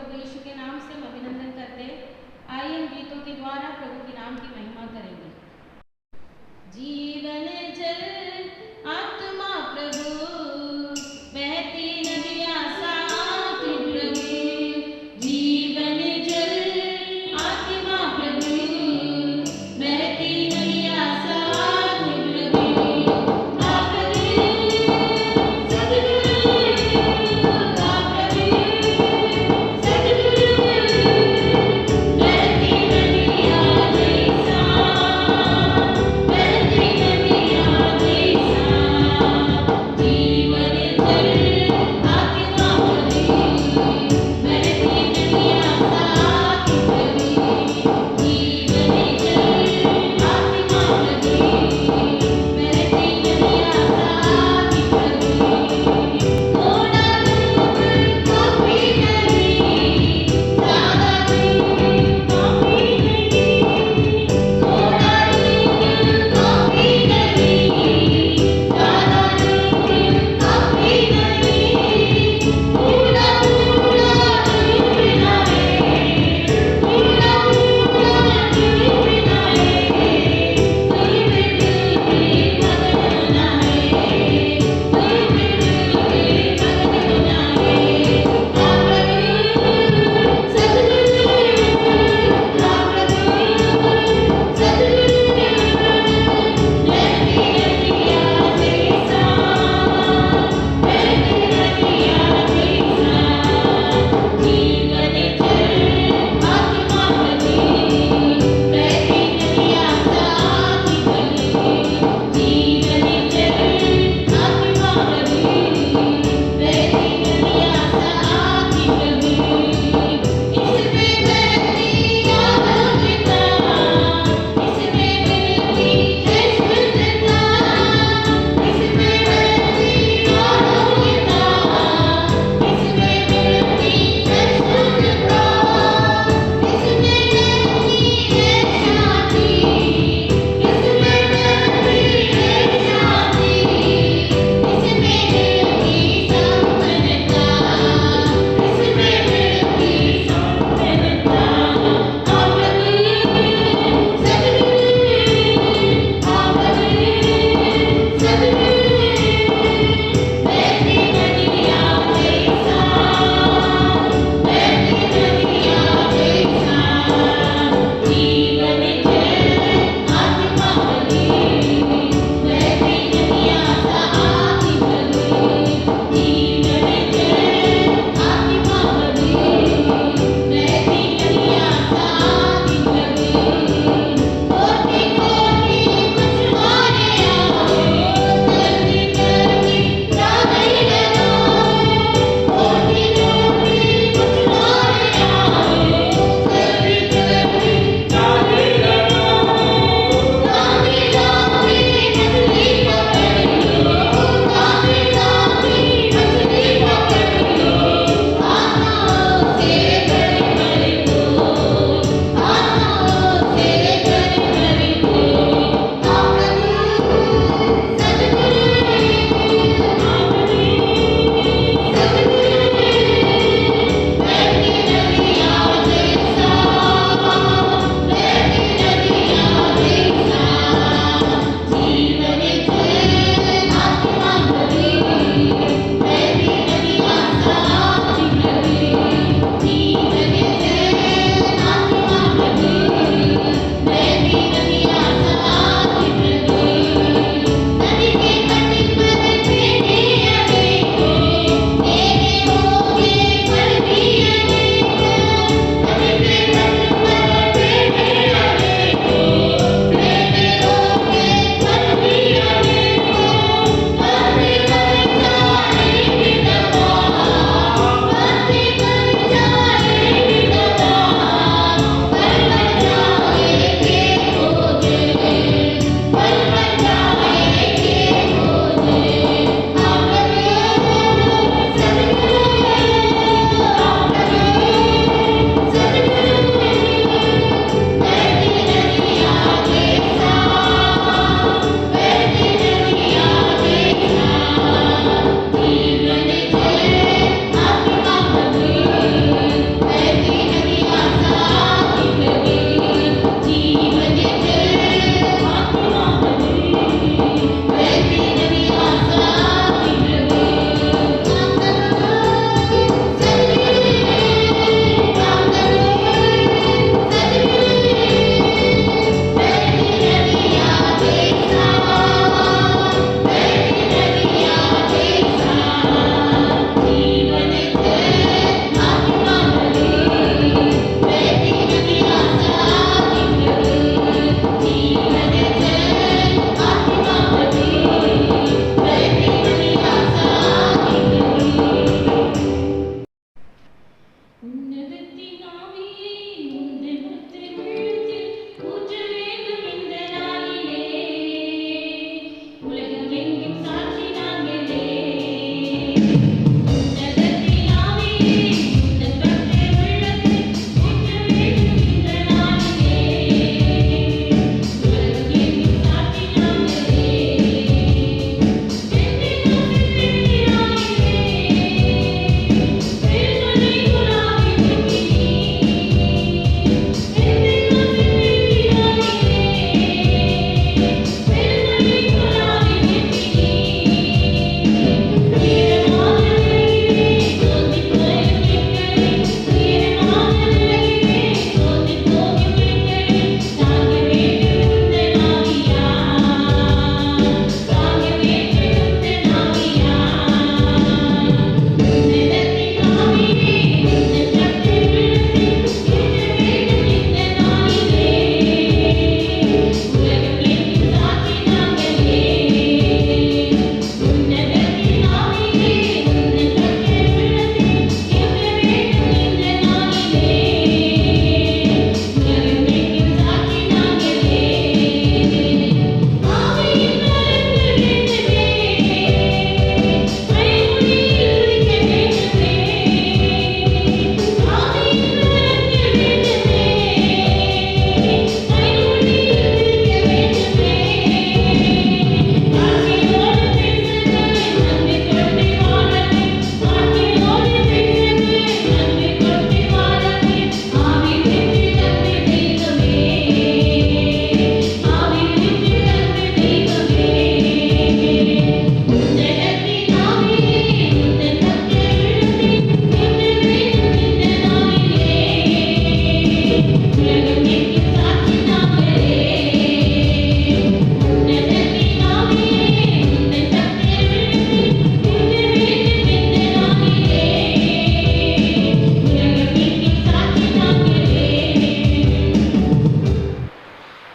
प्रभु यीशु के नाम से हम अभिनंदन करते हैं। आइए हम गीतों के द्वारा प्रभु के नाम की महिमा करेंगे। जीवन जल आत्मा प्रभु बहती नदियाँ साथ प्रभु, जीवन जल आत्मा प्रभु बहती नदियाँ साथ प्रभु, आप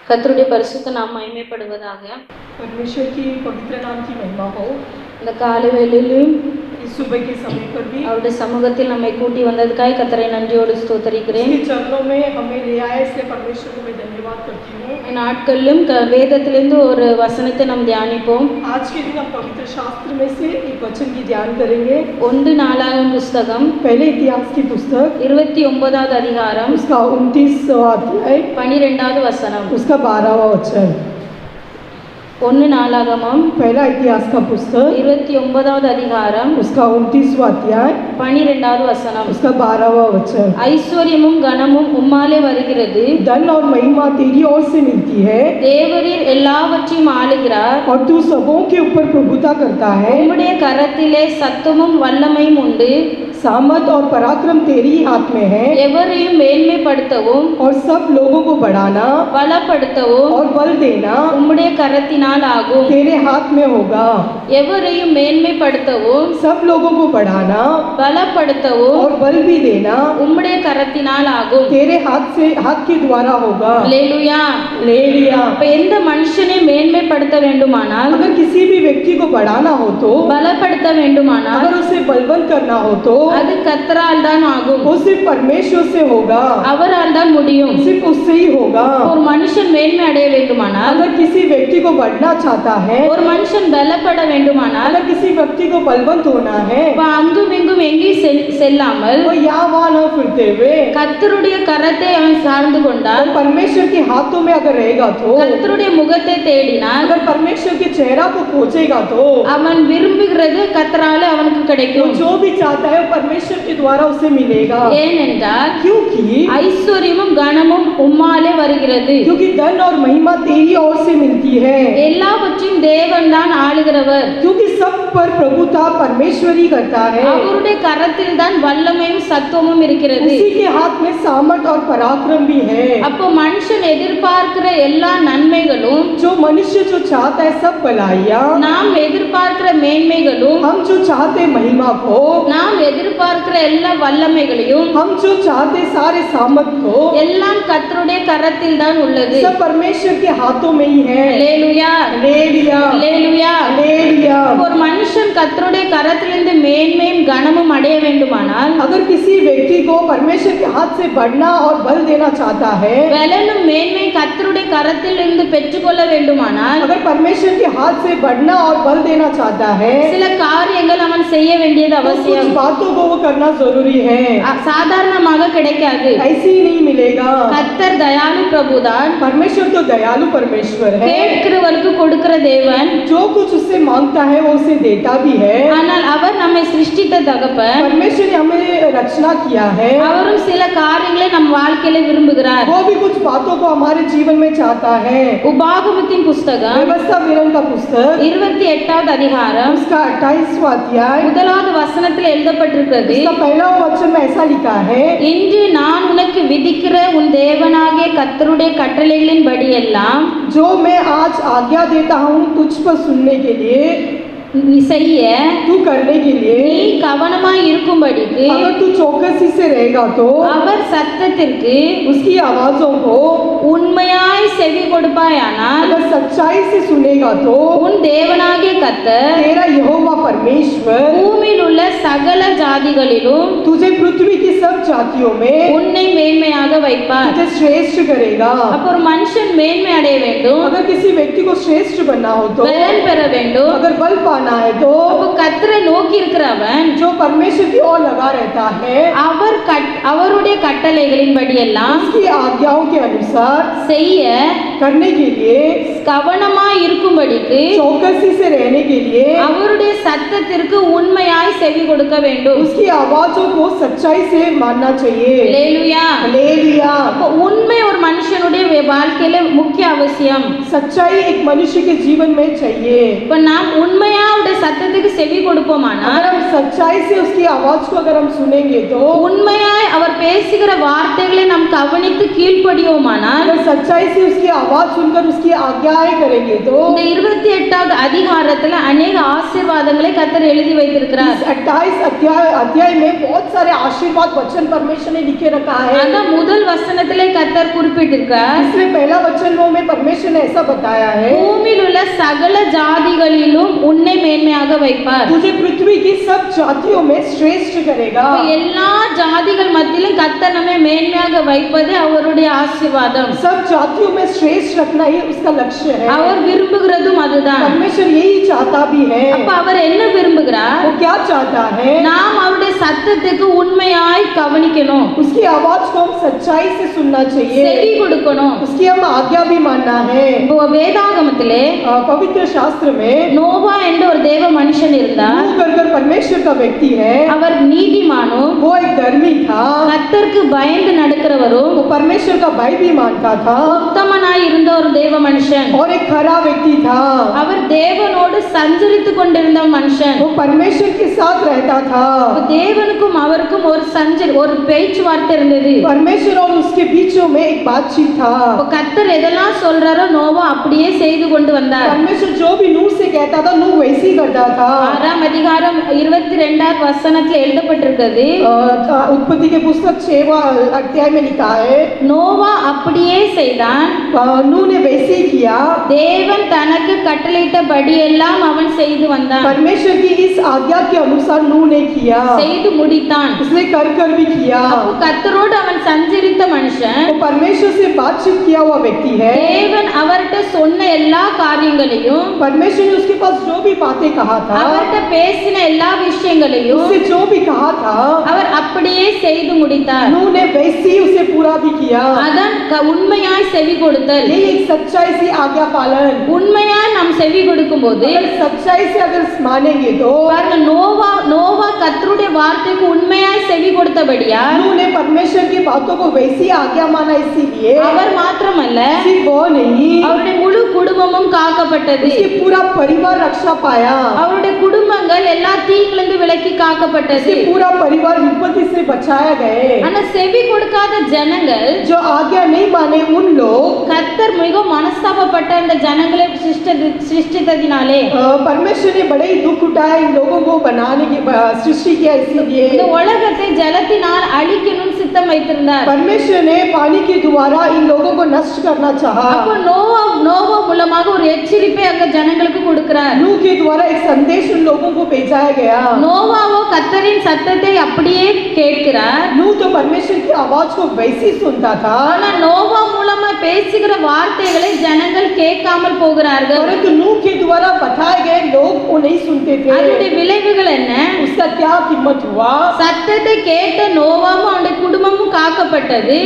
கர்த்தருடைய பரிசுத்த நாமம் மகிமைப்படுவதாக. परमेश्वर की पवित्र नाम की महिमा हो। இந்த காலை வேளையிலும் इस सुबह के समय पर भी அவருடைய சமூகத்தில் நம்மை கூட்டி வந்ததுக்காக கர்த்தரை நன்றியோடு ஸ்தோத்திரிக்கிறேன். उसके चरणों में हमें ले आए इसलिए परमेश्वर को मैं धन्यवाद करती हूँ। நாட்களிலும் வேதத்திலிருந்து ஒரு வசனத்தை நாம் தியானிப்போம். आज के दिन हम पवित्र शास्त्र में से एक वचन की ध्यान करेंगे। 1 நாளாகமம் புஸ்தகம் पहले इतिहास की पुस्तक 29வது அதிகாரம் उसका 29वां अध्याय 12வது வசனம். उसका 12वां वचन। 1 நாளாகமம் पहला इतिहास का पुस्तक 29வது அதிகாரம் उसका 29वां अध्याय 12வது வசனம். उसका 12वां वचन। ஐஸ்வர்யமும் கனமும் உம்மாலே வருகிறது, धन और महिमा तेरी ओर से मिलती है தேவரீர் எல்லாவற்றையும் ஆளுகிறார், और तू सबों के ऊपर प्रभुता करता है। உம்முடைய கரத்திலே சத்துவமும் வல்லமையும் உண்டு, सामर्थ और पराक्रम तेरी ही हाथ में है, எவரையும் மேன்மைப்படுத்தவும் और सब लोगों को बढ़ाना பலப்படுத்தவும் और बल देना உம்முடைய கரத்தினால் ஆகும். तेरे हाथ में होगा। எவரையும் மேன்மைப்படுத்தவும் सब लोगों को बढ़ाना பலப்படுத்தவும் और बल भी देना உம்முடைய கரத்தினால் ஆகும். तेरे हाथ के द्वारा होगा। அல்லேலூயா. ले लिया। அப்ப எந்த மனுஷனை மேன்மைப்படுத்த வேண்டுமானால், अगर किसी भी व्यक्ति को बढ़ाना हो तो, பலப்படுத்த வேண்டுமானால் अगर उसे बलवंत करना हो तो அது கர்த்தரால் தான் ஆகும். वो सिर्फ परमेश्वर से होगा, அவரால் தான் முடியும். सिर्फ उससे ही होगा। ஒரு மனுஷன் மேன்மை அடைய வேண்டுமானால், अगर किसी व्यक्ति को बढ़ना चाहता है, ஒரு மனுஷன் பலப்பட வேண்டுமானால், अगर किसी व्यक्ति को बलवंत होना है, இப்ப அங்கும் இங்கும் எங்கேயும் செல்லாமல் वो यहाँ वहाँ न फिरते हुए கர்த்தருடைய கரத்தை அவன் சார்ந்து கொண்டால், और परमेश्वर के हाथों में अगर रहेगा तो, கர்த்தருடைய முகத்தை தேடினால், अगर परमेश्वर के चेहरा को खोजेगा तो அவன் விரும்புகிறது கர்த்தரால அவனுக்கு वो கிடைக்கும். जो भी चाहता है वो परमेश्वर के द्वारा उसे मिलेगा। ஏனென்றால் क्योंकि ஐஸ்வர்யமும் கனமும் உம்மாலே வருகிறது, क्योंकि धन और महिमा तेरी ओर से मिलती है, எல்லாவற்றையும் தேவன் தான் ஆளுகிறவர், क्योंकि सब पर प्रभुता परमेश्वर ही करता है। அவருடைய கரத்தில் தான் வல்லமையும் சத்துவமும் இருக்கிறது. उसी के हाथ में सामर्थ और पराक्रम भी है। அப்போ மனுஷன் எதிர்பார்க்கிற எல்லா நன்மைகளும், जो मनुष्य जो चाहता है सब भलाइयाँ, நாம் எதிர்பார்க்கிற மேன்மைகளும், हम जो चाहते महिमा को, நாம் எதிர்பார்க்கிற எல்லா வல்லமைகளையும், हम जो चाहते सारे सामर्थ को, எல்லாம் கர்த்தருடைய கரத்தில் தான் உள்ளது. सब परमेश्वर के हाथों में ही है। அல்லேலூயா. ले लिया। அல்லேலூயா. ले लिया। ஒரு மனுஷன் கர்த்தருடைய கரத்திலிருந்து மேன்மையும் கனமும் அடைய வேண்டுமானால், अगर किसी व्यक्ति को परमेश्वर के हाथ से बढ़ना और बल देना चाहता है, பலனும் மேன்மை கர்த்தருடைய கரத்திலிருந்து பெற்றுக்கொள்ள வேண்டுமானால், अगर परमेश्वर के हाथ से बढ़ना और बल देना चाहता है, சில காரியங்கள் அவன் செய்ய வேண்டியது तो कुछ அவசியம். बातों को वो करना जरूरी है। சாதாரணமாக கிடைக்காது. ऐसे ही नहीं मिलेगा। கர்த்தர் தயாளு பிரபுதான், परमेश्वर तो दयालु परमेश्वर है, கேட்கிறவருக்கு கொடுக்கிற தேவன். जो कुछ उससे मांगता है वो उसे देता भी है। ஆனால் அவர் நம்மை சிருஷ்டித்த தகப்பன், परमेश्वर ने हमें रचना किया है, அவரும் சில காரியங்களை நம் வாழ்க்கையில விரும்புகிறார். वो भी कुछ बातों को हमारे जीवन में चाहता है। உபாகமத்தின் புஸ்தகம் व्यवस्था विवरण का पुस्तक 28வது அதிகாரம் उसका 28वां अध्याय 1வது வசனத்தில் எழுதப்பட்டிருக்கிறது, उसका पहला वचन में ऐसा लिखा है, இன்று நான் உனக்கு விதிக்கிற உன் தேவனாகிய கர்த்தருடைய கட்டளைகளின்படி எல்லாம் जो मैं आज आज्ञा देता हूँ तुझ पर सुनने के लिए, நீ செய்ய तू करने के நீ लिए, கவனமாய் இருக்கும்படிக்கு अगर तू चौकसी से रहेगा तो அவர் சத்தத்திற்கு उसकी आवाजों को உண்மையாய் செவி கொடுப்பாயானால், अगर सच्चाई से सुनेगा तो உன் தேவனாகிய கர்த்தர் तेरा यहोवा परमेश्वर பூமியில் உள்ள சகல ஜாதிகளிலும் तुझे पृथ्वी की सब जातियों में உன்னை மேன்மையாக வைப்பார். तुझे श्रेष्ठ करेगा। அப்போ ஒரு மனுஷன் மேன்மை அடைய வேண்டும், अगर किसी व्यक्ति को श्रेष्ठ बनना हो तो, பலன் பெற வேண்டும். अगर बल पाना है तो, அப்போ கர்த்தரை நோக்கி இருக்கிறவன் जो परमेश्वर की ओर लगा रहता है, அவருடைய கட்டளைகளின்படி எல்லாம் उसकी आज्ञाओं के अनुसार செய்ய करने के लिए, கவனமாய் இருக்கும்படிக்கு चौकसी से रहने के लिए அவருடைய சத்தத்திற்கு உண்மையாய் செவி கொடுக்க வேண்டும். उसकी आवाजों को सच्चाई से मानना चाहिए। அல்லேலூயா. हालेलुया। அப்போ உண்மை ஒரு மனுஷனுடைய வாழ்க்கையில முக்கிய அவசியம். सच्चाई एक मनुष्य के जीवन में चाहिए। இப்ப நாம் உண்மையா அவருடைய சத்தத்துக்கு செவி கொடுப்போமானால், अगर हम सच्चाई से उसकी आवाज को अगर हम सुनेंगे तो, உண்மையாய் அவர் பேசுகிற வார்த்தைகளை நாம் கவனித்து கீழ்ப்படியோமானால் अगर सच्चाई से उसकी आवाज सुनकर उसकी आज्ञाएं करेंगे तो இந்த 28வது அதிகாரத்துல अनेक ஆசீர்வாதங்களை கர்த்தர் எழுதி வைத்திருக்கிறார். इस 28 अध्याय में बहुत सारे आशीर्वाद वचन परमेश्वर ने लिखे रखा है। அத முதல் வசனத்திலே கர்த்தர் குறிப்பிட்டிருக்கிறார். इसलिए पहला वचनों में परमेश्वर ने ऐसा बताया है, பூமியில் உள்ள சகல ஜாதிகளிலும் உன்னை மேன்மையாக வைப்பார். तुझे पृथ्वी की सब जातियों में श्रेष्ठ करेगा। எல்லா ஜாதிகள் மத்தியிலும் கர்த்தர் நம்மை மேன்மையாக வைப்பது அவருடைய ஆசீர்வாதம். सब जातियों में श्रेष्ठ रखना ही उसका लक्ष्य है। அவர் விரும்புகிறதும் அதுதான். परमेश्वर यही चाहता भी है। அப்ப அவர் என்ன விரும்புகிறார்? वो क्या चाहता है? நாம் அவருடைய சத்தத்துக்கு உண்மையாய் கவனிக்கணும், उसकी आवाज को हम सच्चाई से सुनना चाहिए, செவி கொடுக்கணும். उसकी हम आज्ञा भी मानना है। இப்போ வேதாகமத்திலே पवित्र शास्त्र में நோவா என்ற ஒரு தேவ மனுஷன் இருந்தார். नूह करकर परमेश्वर का व्यक्ति है। அவர் நீதிமானும் वो एक धर्मी था, கர்த்தருக்கு பயந்து நடக்கிறவரும் वो परमेश्वर का भय भी मानता था உத்தமனாய் இருந்த ஒரு தேவ மனுஷன். और एक खरा व्यक्ति था। அவர் தேவனோடு சஞ்சரித்து கொண்டிருந்த மனுஷன். वो परमेश्वर के साथ रहता था। தேவனுக்கும் அவருக்கும் ஒரு பேச்சுவார்த்தை இருந்தது. परमेश्वर और उसके बीचों में एक बातचीत था। கர்த்தர் எதெல்லாம் சொல்றாரோ நோவா அப்படியே செய்து கொண்டு வந்தார். परमेश्वर जो भी नूह से कहता था नूह वैसे ही करता था। 6ஆம் அதிகாரம் 22வது வசனத்தில் எழுதப்பட்டிருக்கிறது, उत्पत्ति के पुस्तक 6वां अध्याय में लिखा है, நோவா அப்படியே செய்தான், नूह ने वैसे ही किया। தேவன் தனக்கு கட்டளையிட்டபடி எல்லாம் அவன் செய்து வந்தான். परमेश्वर की इस आज्ञा के अनुसार नूह ने किया, செய்து முடித்தான். इसलिए कर भी किया। அப்போ கர்த்தரோடு அவன் சஞ்சரித்த மனுஷன், वो परमेश्वर से बातचीत किया हुआ व्यक्ति है। தேவன் அவர்கிட்ட சொன்ன எல்லா காரியங்களையும், परमेश्वर ने उसके पास जो भी बातें कहा था, அவர்கிட்ட பேசின எல்லா விஷயங்களையும் उससे जो भी कहा था, அவர் அப்படியே செய்து முடித்தார். नूह ने वैसे ही उसे पूरा भी किया। அதான் உண்மையாய் செவி கொடுத்தல். ये एक सच्चाई से आज्ञा पालन। உண்மையாய் நாம் செவி கொடுக்கும்போது अगर सच्चाई से अगर मानेंगे तो பாருங்க, நோவா கர்த்தருடைய வார்த்தைக்கு உண்மையாய் செவி கொடுத்தபடியா नूह ने परमेश्वर की बातों को वैसी आज्ञा माना, इसीलिए அவர் மாத்திரமல்ல सिर्फ वो नहीं, அவருடைய முழு குடும்பமும் காக்கப்பட்டது. उसके पूरा परिवार रक्षा पाया। அவருடைய குடும்பங்கள் எல்லா தீங்கிலிருந்து விலக்கி காக்கப்பட்டது. उसके पूरा परिवार विपत्ति से बचाया गए। ஆனா செவி கொடுக்காத ஜனங்கள், जो आज्ञा नहीं माने उन लोग, கர்த்தர் மிகவும் மனஸ்தாபப்பட்ட இந்த ஜனங்களை சிருஷ்டித்ததினாலே परमेश्वर ने बड़े ही दुख उठाए इन लोगों को बनाने की सृष्टि किया, इसीलिए இந்த உலகத்தை ஜலத்தினால் அழிக்கணும் சித்தம் வைத்திருந்தார். परमेश्वर ने पानी के द्वारा इन लोगों को नष्ट करना चाहा। அப்போ நோவா மூலமாக ஒரு எச்சரிப்பை அங்க ஜனங்களுக்கு கொடுக்கிறார். नूह के द्वारा एक संदेश उन लोगों को भेजाया गया। நோவாவோ கர்த்தரின் சத்தத்தை அப்படியே கேட்கிறார். नूह तो परमेश्वर की आवाज को वैसे ही सुनता था, ஆனா நோவா மூலமா பேசுகிற வார்த்தைகளை ஜனங்கள் கேட்காமல் போகிறார்கள். परंतु नूह के द्वारा बताए गए लोग वो नहीं सुनते அதனுடைய थे। விளைவுகள் என்ன? उसका क्या कीमत हुआ? சத்தத்தை கேட்ட நோவாவும் அவனுடைய குடும்பமும் காக்கப்பட்டது.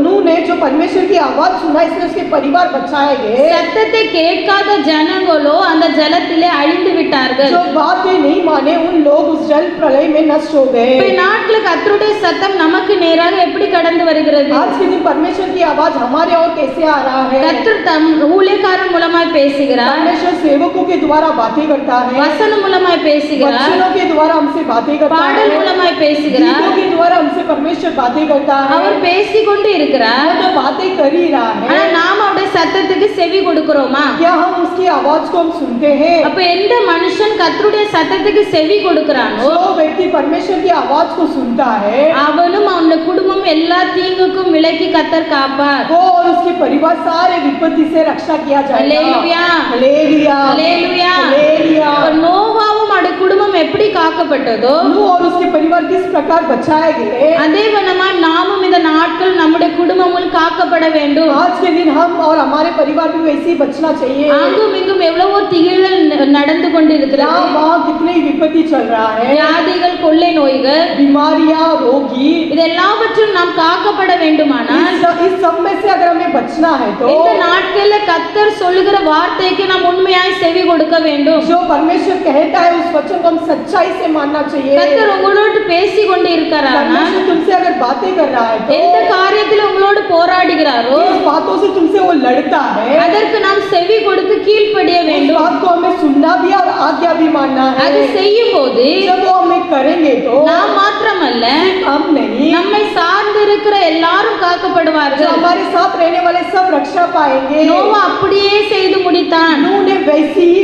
नूह ने जो परमेश्वर की आवाज सुना, इसलिए उसके परिवार बचाए गए। சத்தத்தை கேட்காத ஜனங்களோ அந்த ஜலத்திலே அழிந்து விட்டார்கள். जो बातें नहीं माने उन लोग उस जल प्रलय में नष्ट हो இப்ப गए। நாட்ல கர்த்தருடைய சத்தம் நமக்கு நேராக எப்படி கடந்து வருகிறது? आज के दिन परमेश्वर की आवाज हमारे और कैसे आ रहा है? கர்த்தர் தம் ஊழியக்காரன் மூலமாய் பேசுகிறார், परमेश्वर सेवकों के द्वारा बातें करता है, வசனம் மூலமாய் பேசுகிறார், वचनों के द्वारा हमसे बातें करता பாடல் है, மூலமாய் பேசுகிறார். गीतों के द्वारा हमसे परमेश्वर बातें करता है। அவர் பேசிக்கொண்டு இருக்கிறார். वो तो बातें कर ही रहा ஆனா है, நாம அவருடைய சத்தத்துக்கு செவி கொடுக்கிறோமா? क्या हम उसकी आवाज को हम सुनते हैं? அப்ப எந்த மனுஷன் கர்த்தருடைய சத்தத்துக்கு செவி கொடுக்கிறானோ जो व्यक्ति परमेश्वर की आवाज को सुनता है, அவனும் அவனுடைய குடும்பம் எல்லா தீங்குக்கும் விலக்கி கர்த்தர் காப்பார். वो और उसके परिवार सारे विपत्ति से रक्षा किया जाएगा। அல்லேலூயா, हालेलुया, அல்லேலூயா. हालेलुया। அப்ப நோவாவும் அவருடைய குடும்பம் எப்படி காக்கப்பட்டதோ नूह और उसके परिवार किस प्रकार बचाए गए, அதே வண்ணமா நாமும் இந்த நாட்கள் நம்முடைய குடும்பமும் காக்கப்பட வேண்டும். आज के दिन हम और हमारे परिवार भी वैसे ही बचना चाहिए। அங்கும் இங்கும் எவ்வளவோ திகிழ்கள் நடந்து கொண்டிருக்கிறது. यहाँ वहाँ कितने ही विपत्ति चल रहा है, வியாதிகள், கொள்ளை நோய்கள், बीमारियां, रोगी, இது எல்லாவற்றும் நாம் காக்கப்பட வேண்டுமானால் इस सब में से अगर हमें बचना है तो இந்த நாட்கள்ல கர்த்தர் சொல்லுகிற வார்த்தைக்கு நாம் உண்மையாய் செவி கொடுக்க வேண்டும். जो परमेश्वर कहता है उस वचन को हम सच्चाई से मानना चाहिए। கர்த்தர் உங்களோடு பேசி கொண்டு இருக்கிறாரா? परमेश्वर तुमसे अगर बातें कर रहा है तो எந்த காரியத்தில் உங்களோடு போராடுகிறாரோ इस बातों से तुमसे वो लड़ता है, அதற்கு நாம் செவி கொடுத்து கீழ்ப்படிய उस வேண்டும். बात को हमें सुनना भी और आज्ञा भी मानना है। அது செய்யும் போது जब वो हमें करेंगे तो நாம் மாத்திரமல்ல हम नहीं, நம்மை சார்ந்து எல்லாரும் जो காக்கப்படுவார்கள். हमारे साथ रहने वाले सब रक्षा पाएंगे। நோவா அப்படியே செய்து முடித்தான். नूह ने वैसी ही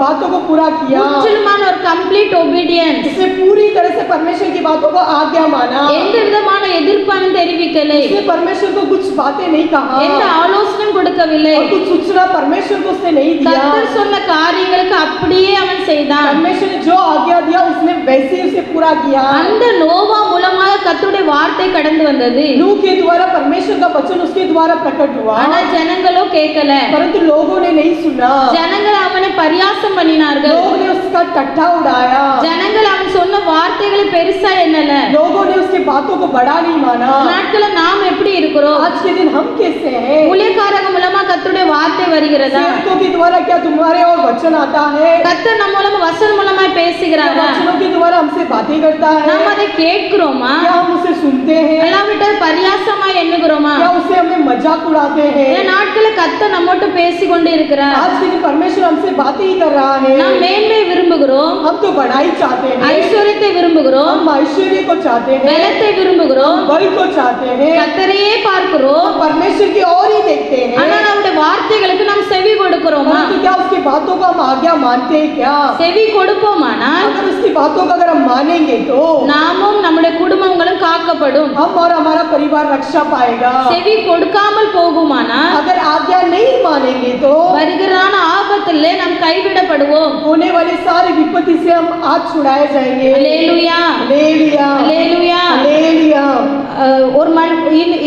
बातों को पूरा किया। முற்றிலுமான ஒரு கம்ப்ளீட் ஒபீடியன்ஸ். उसने पूरी तरह से परमेश्वर की बातों को आज्ञा माना। எந்த விதமான எதிர்ப்பும் தெரிவிக்கலை. उसने परमेश्वर को कुछ बातें नहीं कहा। எந்த ஆலோசனையும் கொடுக்கவில்லை. और कुछ सूचना परमेश्वर को उसने नहीं दिया। கர்த்தர் சொன்ன காரியங்களுக்கு அப்படியே அவன் செய்தான். परमेश्वर ने जो आज्ञा दिया उसने वैसे ही उसे पूरा किया। அந்த நோவா மூலமாக கர்த்தருடைய வார்த்தை கடந்து வந்தது. नूह के द्वारा परमेश्वर का वचन उसके द्वारा प्रकट हुआ। ஆனா ஜனங்களோ கேட்கல. परंतु लोगों ने नहीं सुना। ஜனங்கள் அவனை பரியாசம் பண்ணினார்கள். लोगों ने उसका टट्टा उड़ाया। ஜனங்கள் அவன் சொன்ன வார்த்தைகளை பெருசா எண்ணல. लोगों ने उसके बातों को बड़ा नहीं माना। நாட்கள நாம் எப்படி இருக்கிறோம்? आज के दिन हम कैसे हैं? ஊழியக்காரங்க மூலமா கர்த்தருடைய வார்த்தை வருகிறதா? सेवकों के द्वारा क्या तुम्हारे और वचन आता है? கர்த்தர் நம்ம மூலமா வசனம் மூலமா பேசுகிறாரா? वचनों के द्वारा हमसे बातें करता है। நாம் அதை கேட்கிறோமா? क्या हम उसे सुनते हैं? அல்லாவிட்டால் பரியாசமா எண்ணுகிறோமா? क्या उसे हमें मजाक उड़ाते இந்த हैं? நாட்கள கர்த்தர் நம்மோட பேசிக்கொண்டே இருக்கிறார். आज के दिन परमेश्वर हमसे बातें ही कर रहा है। நாம் மேன்மை விரும்புகிறோம். हम तो बढ़ाई चाहते हैं। ஐஸ்வரியத்தை விரும்புகிறோம். हम ऐश्वर्य को चाहते हैं। பலத்தை விரும்புகிறோம். बल को चाहते हैं। கர்த்தரையே பார்க்கிறோம். हम परमेश्वर की ओर ही देखते हैं। ஆனா நம்முடைய வார்த்தைகளுக்கு நாம் செவி கொடுக்கிறோமா? परंतु क्या उसकी बातों को हम आज्ञा मानते हैं क्या? செவி கொடுப்போமானால் अगर उसकी बातों को अगर हम मानेंगे तो நாமும் நம்முடைய குடும்பங்களும் காக்கப்படும். हम और हमारा परिवार रक्षा पाएगा। செவி கொடுக்காமல் போகுமானால் अगर आज्ञा नहीं मानेंगे तो வருகிறான ஆபத்திலே நாம் கைவிடப்படுவோம். होने वाली सारी विपत्ति से हम आज छुड़ाए जाएंगे। அல்லேலூயா, हालेलुया, அல்லேலூயா. हालेलुया। ஒரு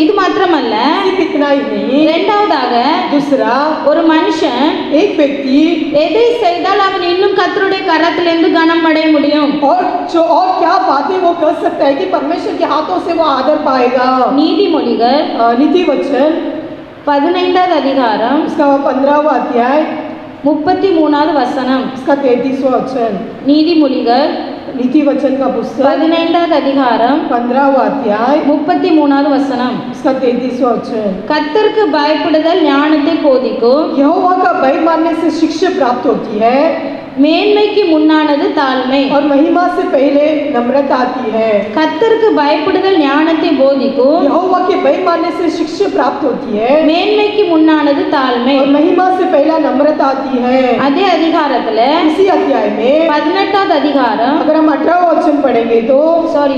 இது மாத்திரமல்ல, सिर्फ इतना ही नहीं, இரண்டாவதாக दूसरा ஒரு மனுஷன் एक व्यक्ति எதை செய்தால் அவன் இன்னும் கர்த்தருடைய கரத்திலிருந்து கனம் அடைய முடியும். और क्या बातें वो कर सकता है कि परमेश्वर के हाथों से वो आदर पाएगा। நீதிமொழிகள் नीति वचन 15வது அதிகாரம் उसका 15वां अध्याय 33வது வசனம். उसका 33वां वचन। நீதிமொழிகள் नीति वचन का पुस्तक 15வது அதிகாரம் 15वां अध्याय 33வது வசனம். उसका 33वां वचन। கர்த்தருக்கு பயப்படுதல் ஞானத்தை போதிக்கும். यहोवा का भय मानने से शिक्षा प्राप्त होती है மேன்மைக்கு முன்னானது தாழ்மை. और महिमा से पहले नम्रता आती है। கர்த்தருக்கு பயப்படுதல் ஞானத்தை போதிக்கும். यहोवा के भय मानने से शिक्षा प्राप्त होती है மேன்மைக்கு முன்னானது தாழ்மை. और महिमा से पहला नम्रता आती है। அதே அதிகாரத்துல इसी अध्याय में 18வது அதிகாரம் अगर हम 18वां वचन पढ़ेंगे तो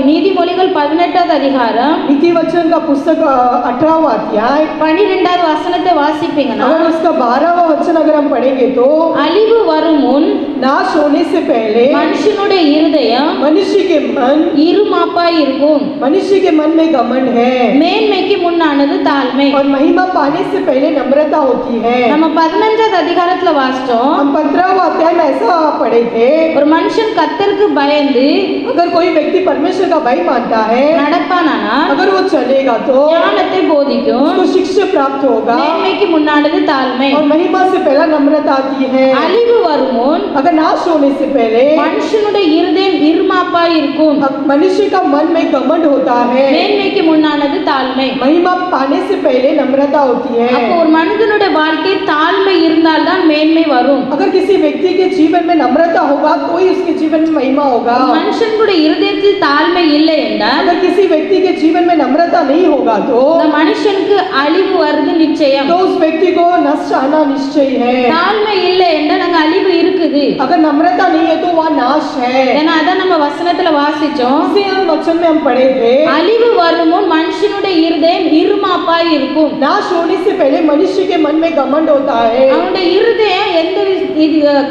நீதிமொழிகள் 18வது அதிகாரம் नीति वचन का पुस्तक 18वां अध्याय 12வது வசனத்தை வாசிப்பீங்கன்னா, अगर उसका 12वां वचन अगर हम पढ़ेंगे तो அழிவு வரும் முன் नाश होने से पहले மனுஷனுடைய இருதயம் मनुष्य के मन இருமாப்பாய் இருக்கும். मनुष्य के मन में घमंड है மேன்மைக்கு முன்னானது தாழ்மை. और महिमा पाने से पहले नम्रता होती है। நம்ம 15வது அதிகாரத்துல வாசிச்சோம், हम 15वां अध्याय में ऐसा पढ़े थे, ஒரு மனுஷன் கர்த்தருக்கு பயந்து अगर कोई व्यक्ति परमेश्वर का भय मानता है, நடப்பானானா अगर वो चलेगा तो ஞானத்தை போதிக்கும். उसको शिक्षा प्राप्त होगा மேன்மைக்கு முன்னானது தாழ்மை. और महिमा से पहला नम्रता आती है। அழிவு வரும் முன் अगर नाश होने से पहले மனுஷனுடைய இருதயம் இருமாப்பாய் இருக்கும். मनुष्य का मन में घमंड होता है, மேன்மைக்கு முன்னானது தாழ்மை. महिमा पाने से पहले नम्रता होती அப்போ है। ஒரு மனிதனுடைய வாழ்க்கை தாழ்மை இருந்தால்தான் மேன்மை வரும். अगर किसी व्यक्ति के जीवन में नम्रता होगा तो ही उसके जीवन में महिमा होगा। மனுஷனுடைய இருதயத்தில் தாழ்மை இல்லை என்றால் अगर किसी व्यक्ति के जीवन में नम्रता नहीं होगा तो அந்த மனுஷனுக்கு அழிவு வருது நிச்சயம். उस व्यक्ति को नष्ट आना निश्चय है। தாழ்மை இல்லை என்றால் அங்க அழிவு இருக்குது. अगर नम्रता नहीं है तो वहाँ नाश है। ஏன்னா அதான் நம்ம வசனத்துல வாசிச்சோம், इसे हम वचन में हम पढ़े थे, அழிவு வரும் முன் மனுஷனுடைய இருதயம் இருமாப்பாய் இருக்கும். नाश होने से पहले मनुष्य के मन में घमंड होता है। அவனுடைய இருதயம் எந்த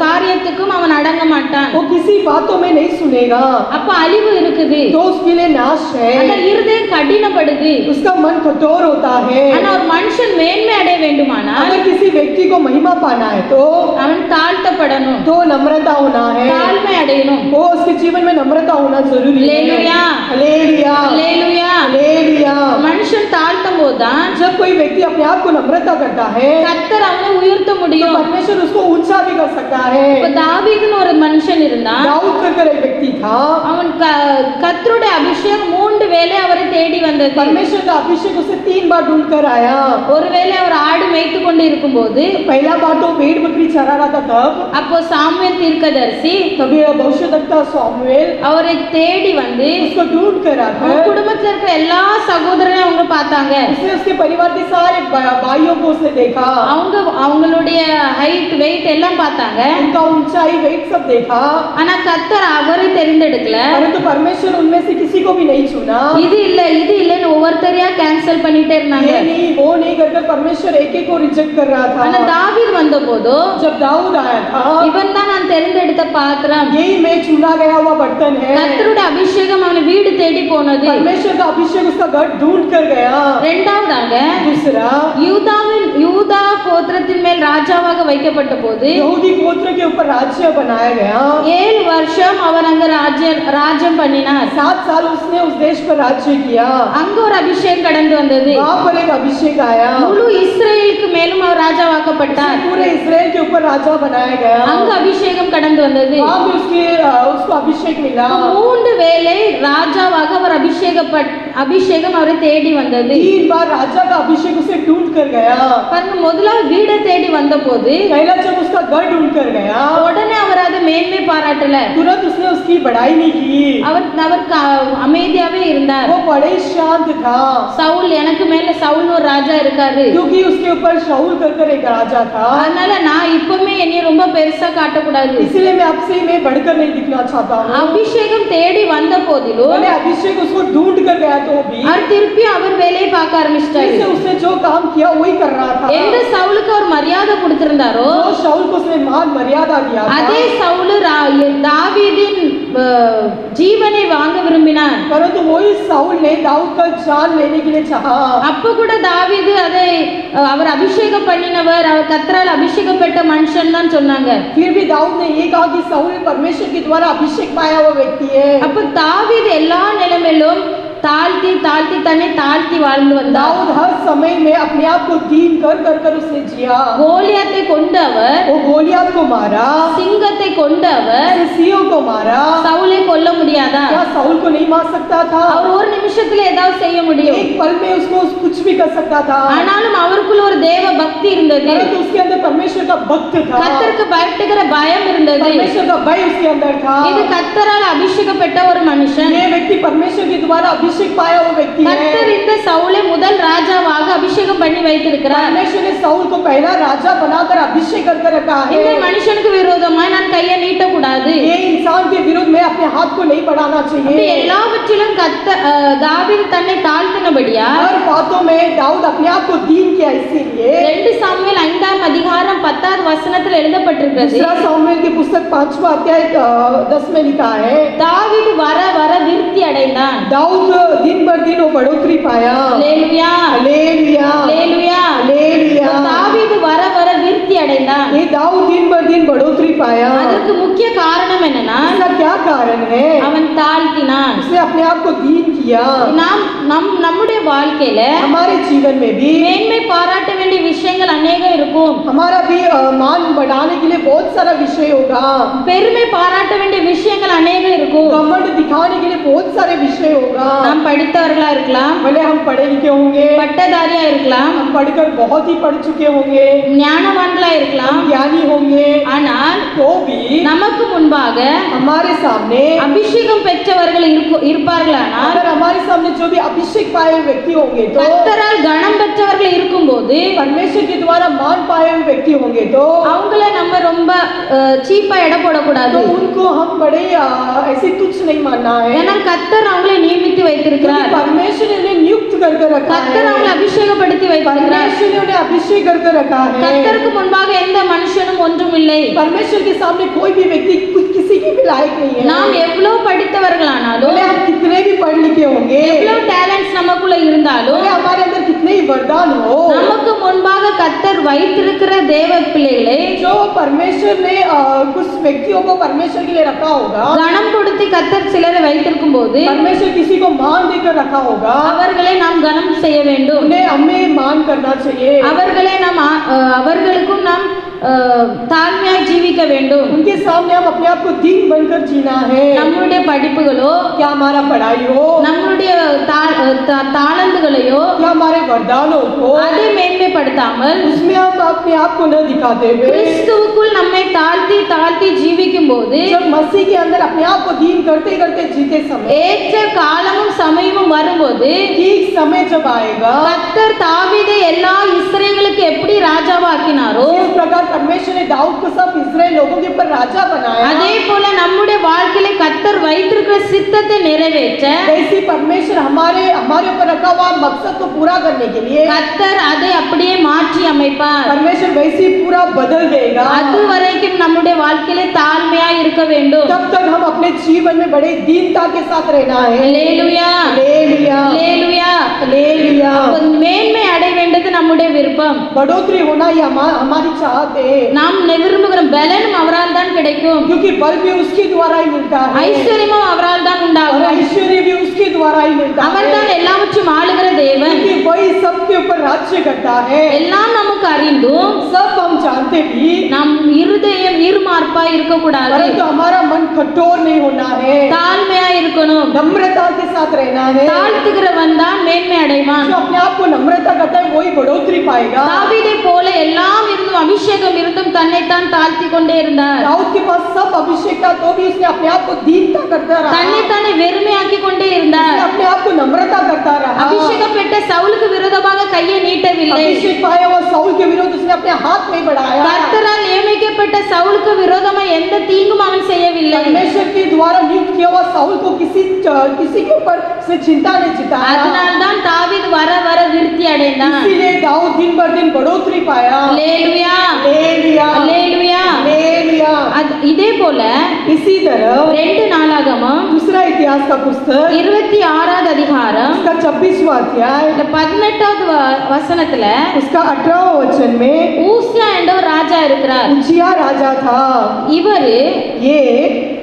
காரியத்துக்கும் அவன் அடங்க மாட்டான். वो किसी बातों में नहीं सुनेगा அப்ப அழிவு இருக்குது. तो उसके लिए नाश அந்த है। இருதயம் கடினப்படுது. उसका मन कठोर होता है। ஆனா ஒரு மனுஷன் மேன்மை அடைய வேண்டுமானால் अगर किसी व्यक्ति को महिमा पाना है तो அவன் தாழ்த்தப்படணும், नम्रता होना है। தாழ்மை அடையணும். वो उसके जीवन में नम्रता होना जरूरी है। हालेलुया, हालेलुया, அல்லேலூயா. हालेलुया। மனுஷன் தாழ்த்தும் போது தான் जब कोई व्यक्ति अपने आप को नम्रता करता है கர்த்தர் அவனை உயர்த்த तो முடியும். परमेश्वर उसको ऊंचा भी कर सकता है। இப்ப தாவீதுன்னு ஒரு மனுஷன் இருந்தான். दाऊद करकर एक व्यक्ति था, அவன் கர்த்தருடைய அபிஷேகம் 3 வேளை அவரை தேடி வந்தது. परमेश्वर का अभिषेक उसे 3 बार ढूंढ कर आया। ஒருவேளை அவர் ஆடு மேய்த்து கொண்டு இருக்கும்போது पहला बार तो भेड़ बकरी चरा रहा था, तब அப்போ சாமுவேல் தீர்க்கதரிசி तभी भविष्यद्वक्ता सामुएल அவரை தேடி வந்து उसको ढूंढ कर அவங்க आकर குடும்பத்துல இருக்கிற எல்லா சகோதரரையும் அவங்க பார்த்தாங்க. उसने उसके परिवार के सारे भाइयों को उसने देखा, அவங்களுடைய ஹைட் வெயிட் எல்லாம் பார்த்தாங்க. उनका ऊंचाई वेट सब देखा, ஆனா கர்த்தர் அவரை தெரிந்தெடுக்கல. परंतु परमेश्वर उनमें से किसी को भी नहीं चुना। இது இல்லைன்னு ஒவ்வொருத்தரையா கேன்சல் பண்ணிட்டே இருந்தாங்க. ये नहीं वो नहीं कर परमेश्वर एक एक को रिजेक्ट कर रहा ஆனா था। தாவீது வந்தபோது जब दाऊद आया था, இவன் தான் நான் தெரிந்தெடுத்த பாத்திரம், यही मैं चुना गया हुआ बर्तन है। கர்த்தருடைய அபிஷேகம் அவனை வீடு தேடி போனது. परमेश्वर का अभिषेक उसका घर ढूंढ कर गया। இரண்டாவதாக दूसरा, யூதா கோத்திரத்தின் மேல் ராஜாவாக வைக்கப்பட்ட போது यहूदी गोत्र के ऊपर राज्य बनाया गया। 7 வருஷம் அவர் அங்க ராஜ்யம் பண்ணினார். 7 साल उसने उस देश पर राज्य किया। அங்க ஒரு அபிஷேகம் கடந்து வந்தது. वहाँ पर एक अभिषेक आया, முழு இஸ்ரேலுக்கு மேலும் அவர் ராஜாவாக்கப்பட்டார். पूरे इस्राएल के ऊपर राजा बनाया गया। அங்க அபிஷேகம் கடந்து வந்தது. वहाँ भी उसको अभिषेक मिला। 3 வேளை ராஜாவாக அவர் அபிஷேகம் அவரை தேடி வந்தது. 3 बार राजा का अभिषेक उसे ढूंढ कर गया। பாருங்க, முதலாவது வீடை தேடி வந்த போது पहला जब उसका घर ढूंढ कर गया, உடனே அவர் அதை மேன்மை பாராட்டல. तुरंत उसने उसकी बढ़ाई नहीं की, அவர் அமைதியாவே இருந்தார். वो बड़े ही शांत था, சவுல், எனக்கு மேல சவுல்னு ஒரு ராஜா இருக்காரு, क्योंकि उसके ऊपर शाऊल कर एक राजा था। அதனால நான் இப்பவுமே என்னைய ரொம்ப பெருசா காட்டக்கூடாது. इसलिए मैं अब से मैं बढ़कर नहीं दिखना चाहता हूँ। அபிஷேகம் தேடி வந்த போதிலும் मैंने अभिषेक उसको ढूंढ कर गया तो भी அவர் திருப்பி அவர் வேலையை பார்க்க ஆரம்பிச்சிட்டாரு. फिर से उसने जो काम किया वही कर रहा था। எந்த சவுலுக்கு அவர் மரியாதை கொடுத்திருந்தாரோ जो शाऊल को उसने मान मर्यादा दिया था, அதே சவுல் தாவீதின் ஜீவனை வாங்க விரும்பினார். परंतु वही शाऊल ने दाऊद का जान लेने के लिए चाहा। அப்ப கூட தாவீது அதை அவர் அபிஷேகம் பண்ணினவர், அவர் கர்த்தரால் அபிஷேகம் பெற்ற மனுஷன் தான் சொன்னாங்க. फिर भी दाऊद ने ये कहा कि शाऊल परमेश्वर के द्वारा अभिषेक पाया हुआ व्यक्ति है। அப்ப தாவீது எல்லா நிலைமையிலும் தன்னை தாழ்த்தி வாழ்ந்து வந்தார். दाऊद हर समय में अपने आप को दीन कर उसने जिया। கோலியாத்தை கொண்டு அவர் वो गोलियत को मारा, சிங்கத்தை கொண்டு அவர் सिंह को मारा। சவுலை கொல்ல முடியாதா? क्या शाऊल को नहीं मार सकता था? அவர் ஒரு நிமிஷத்துல ஏதாவது செய்ய முடியும். एक पल में उसको कुछ भी कर सकता था। ஆனாலும் அவருக்குள்ள ஒரு தேவ பக்தி இருந்தது. परंतु उसके अंदर परमेश्वर का भक्त था, கர்த்தருக்கு பயப்படுகிற பயம் இருந்தது. परमेश्वर का भय उसके अंदर था। இது கர்த்தரால் அபிஷேகம் பெற்ற ஒரு மனுஷன். ये व्यक्ति परमेश्वर के द्वारा अभिषेक पाया हुआ व्यक्ति है। கர்த்தர் இந்த சவுலை முதல் ராஜாவாக அபிஷேகம் பண்ணி வைத்திருக்கிறார். परमेश्वर ने शाऊल को पहला राजा बनाकर अभिषेक कर रखा है। இந்த மனுஷனுக்கு விரோதமா நான் கையை நீட்டக்கூடாது. ये इंसान के विरुद्ध में अपने हाथ को नहीं बढ़ाना அப்படி चाहिए। எல்லாவற்றிலும் தாவீது தன்னை தாழ்த்தினபடியா हर बातों में दाऊद अपने आप को दीन किया। इसीलिए 2 சாமுவேல் 5ஆம் அதிகாரம் 10வது வசனத்தில் எழுதப்பட்டிருக்கிறது. दूसरा सामुएल की पुस्तक 5वां अध्याय 10 में लिखा है, தாவீது வர வர விருத்தி அடைந்தான். दाऊद दिन बर दिन वो बढ़ोतरी पाया। அல்லேலூயா, हालेलुया, அல்லேலூயா. हालेलुया। தாவீது வர வர விருத்தி அடைந்தான். ये दाऊद दिन बर दिन बढ़ोतरी पाया। அதற்கு முக்கிய காரணம் என்னன்னா इसका क्या कारण है? அவன் தாழ்த்தினான். उसने अपने आप को दीन किया। நம்முடைய வாழ்க்கையில हमारे जीवन में भी மேன்மை பாராட்ட வேண்டிய விஷயங்கள் அநேகம் இருக்கும். हमारा भी मान बढ़ाने के लिए बहुत सारा विषय होगा। பெருமை பாராட்ட வேண்டிய விஷயங்கள் அநேகம் இருக்கும். घमंड दिखाने के लिए बहुत सारे विषय होगा। நாம் படித்தவர்களா இருக்கலாம், भले हम पढ़े लिखे होंगे, பட்டதாரியா இருக்கலாம், हम पढ़कर बहुत ही पढ़ चुके होंगे, ஞானவான்களா இருக்கலாம். ज्ञानी होंगे, ஆனால் तो भी நமக்கு முன்பாக हमारे सामने அபிஷேகம் பெற்றவர்கள் இருப்பார்களானால், अगर हमारे सामने जो भी अभिषेक पाए हुए व्यक्ति होंगे तो கர்த்தரால் கனம் பெற்றவர்கள் இருக்கும்போது परमेश्वर के द्वारा मान पाए हुए व्यक्ति होंगे तो அவங்கள நம்ம ரொம்ப சீப்பா எடை போடக்கூடாது. तो उनको हम बड़े ऐसे तुच्छ नहीं मानना है। ஏன்னா கர்த்தர் அவங்களை நியமித்து வைத்திருக்கிறார். परमेश्वर ने उन्हें नियुक्त करके रखा है। கர்த்தர் அவங்களை அபிஷேகப்படுத்தி வைத்திருக்கிறார். परमेश्वर ने उन्हें अभिषेक करके रखा है। கர்த்தருக்கு முன்பாக எந்த மனுஷனும் ஒன்றும் இல்லை. परमेश्वर के सामने कोई भी व्यक्ति कुछ किसी की भी लायक नहीं है। நாம் எவ்வளவு படித்தவர்களானாலும், भले हम कितने भी पढ़ लिखे होंगे, எவ்வளவு டேலண்ட்ஸ் நமக்குள்ள இருந்தாலும், भले हमारे अंदर कितने ही वरदान हो, நமக்கு முன்பாக கர்த்தர் வைத்திருக்கிற தேவ பிள்ளைகளே, जो परमेश्वर ने कुछ व्यक्तियों को परमेश्वर के लिए रखा होगा, கனம் கொடுத்து கர்த்தர் சிலரை வைத்திருக்கும் போது परमेश्वर किसी को मान देकर रखा होगा, அவர்களை நாம் கனம் செய்ய வேண்டும். उन्हें हमें मान करना चाहिए, அவர்களுக்கும் நாம் தாழ்மையாக ஜீவிக்க வேண்டும். उनके सामने हम अपने आप को दीन बनकर जीना है. நம்மளுடைய படிப்புகளோ, क्या हमारा पढ़ाई हो, நம்மளுடைய தாளந்துகளையோ, क्या हमारे वरदानों को, அதை மேன்மைப்படுத்தாமல் उसमें हम अपने आप को न दिखाते हुए, கிறிஸ்துவுக்குள் நம்மை தாழ்த்தி தாழ்த்தி ஜீவிக்கும் போது, जब मसीह के अंदर अपने आप को दीन करते करते जीते समय, ஏற்ற காலமும் சமயமும் வரும்போது, ठीक समय जब आएगा, கர்த்தர் தாவீதை எல்லா இஸ்ரவேலுக்கு எப்படி ராஜாவாக்கினாரோ, जिस प्रकार परमेश्वर ने दाऊद को सब इस्राएल लोगों के ऊपर राजा बनाया, அதே போல நம்முடைய வாழ்க்கையில கர்த்தர் வைத்திருக்கிற சித்தத்தை நிறைவேற்ற वैसे परमेश्वर हमारे ऊपर रखा हुआ मकसद को पूरा करने के लिए கர்த்தர் அதை அப்படியே மாற்றி அமைப்பார். परमेश्वर वैसे ही पूरा बदल देगा. அது வரைக்கும் நம்முடைய வாழ்க்கையில தாழ்மையா இருக்க வேண்டும். तब तक हम अपने जीवन में बड़े दीनता के साथ रहना है. அல்லேலூயா, हालेलुया, அல்லேலூயா. हालेलुया. மேன்மை அடைய வேண்டியது நம்முடைய விருப்பம். बढ़ोतरी होना ये हमारी चाहत है, நாம் விரும்புகிற பலனும் அவரால் தான் கிடைக்கும். क्योंकि बल भी उसके द्वारा ही मिलता है, ஐஸ்வர்யமும் அவரால் தான் और உண்டாகும். ऐश्वर्य भी उसके द्वारा ही मिलता அவர் है, தான் எல்லாவற்றையும் ஆளுகிற தேவன். क्योंकि वही सबके ऊपर राज्य करता है. எல்லாம் நமக்கு அறிந்தும் सब हम जानते भी, நம் இருதயம் ஈர்மார்ப்பா இருக்க கூடாது. परंतु हमारा मन कठोर नहीं होना है, தாழ்மையா இருக்கணும். नम्रता के साथ रहना है. தாழ்த்துகிறவன் தான் மேன்மை அடைவான். जो अपने आप को नम्रता करता है वही बढ़ोतरी पाएगा. தாவீதை போல எல்லாம் இருந்தும் அபிஷேகம் இருந்தும் தன்னைத்தான் தாழ்த்தி கொண்டே இருந்தார். दाऊद के पास सब अभिषेक था तो भी उसने अपने आप को दीनता करता रहा, தன்னைத்தானே வெறுமையாக்கி கொண்டே இருந்தார். उसने अपने आप को नम्रता करता रहा. அபிஷேகம் பெற்ற சவுலுக்கு விரோதமாக கையை நீட்டவில்லை. अभिषेक पाया हुआ साउल के विरुद्ध उसने अपने हाथ नहीं बढ़ाया. கர்த்தரால் நியமிக்கப்பட்ட சவுலுக்கு விரோதமாக எந்த தீங்கும் அவன் செய்யவில்லை. परमेश्वर के द्वारा नियुक्त किया हुआ साउल को किसी के ऊपर से चिंता नहीं जिताया. அதனால்தான் தாவீது வர வர விருத்தி அடைந்தான். इसीलिए दाऊद दिन बर दिन बढ़ोतरी पाया. அல்லேலூயா, हालेलुया, அல்லேலூயா. हालेलुया. இதே போல इसी तरह 2 நாளாகமம் दूसरा इतिहास का पुस्तक 26வது அதிகாரம் उसका 26वां अध्याय 18வது வசனத்துல उसका 18वां वचन में ஊசியா என்ற ஒரு ராஜா இருக்கிறார். उज्जिया राजा था. இவரு ये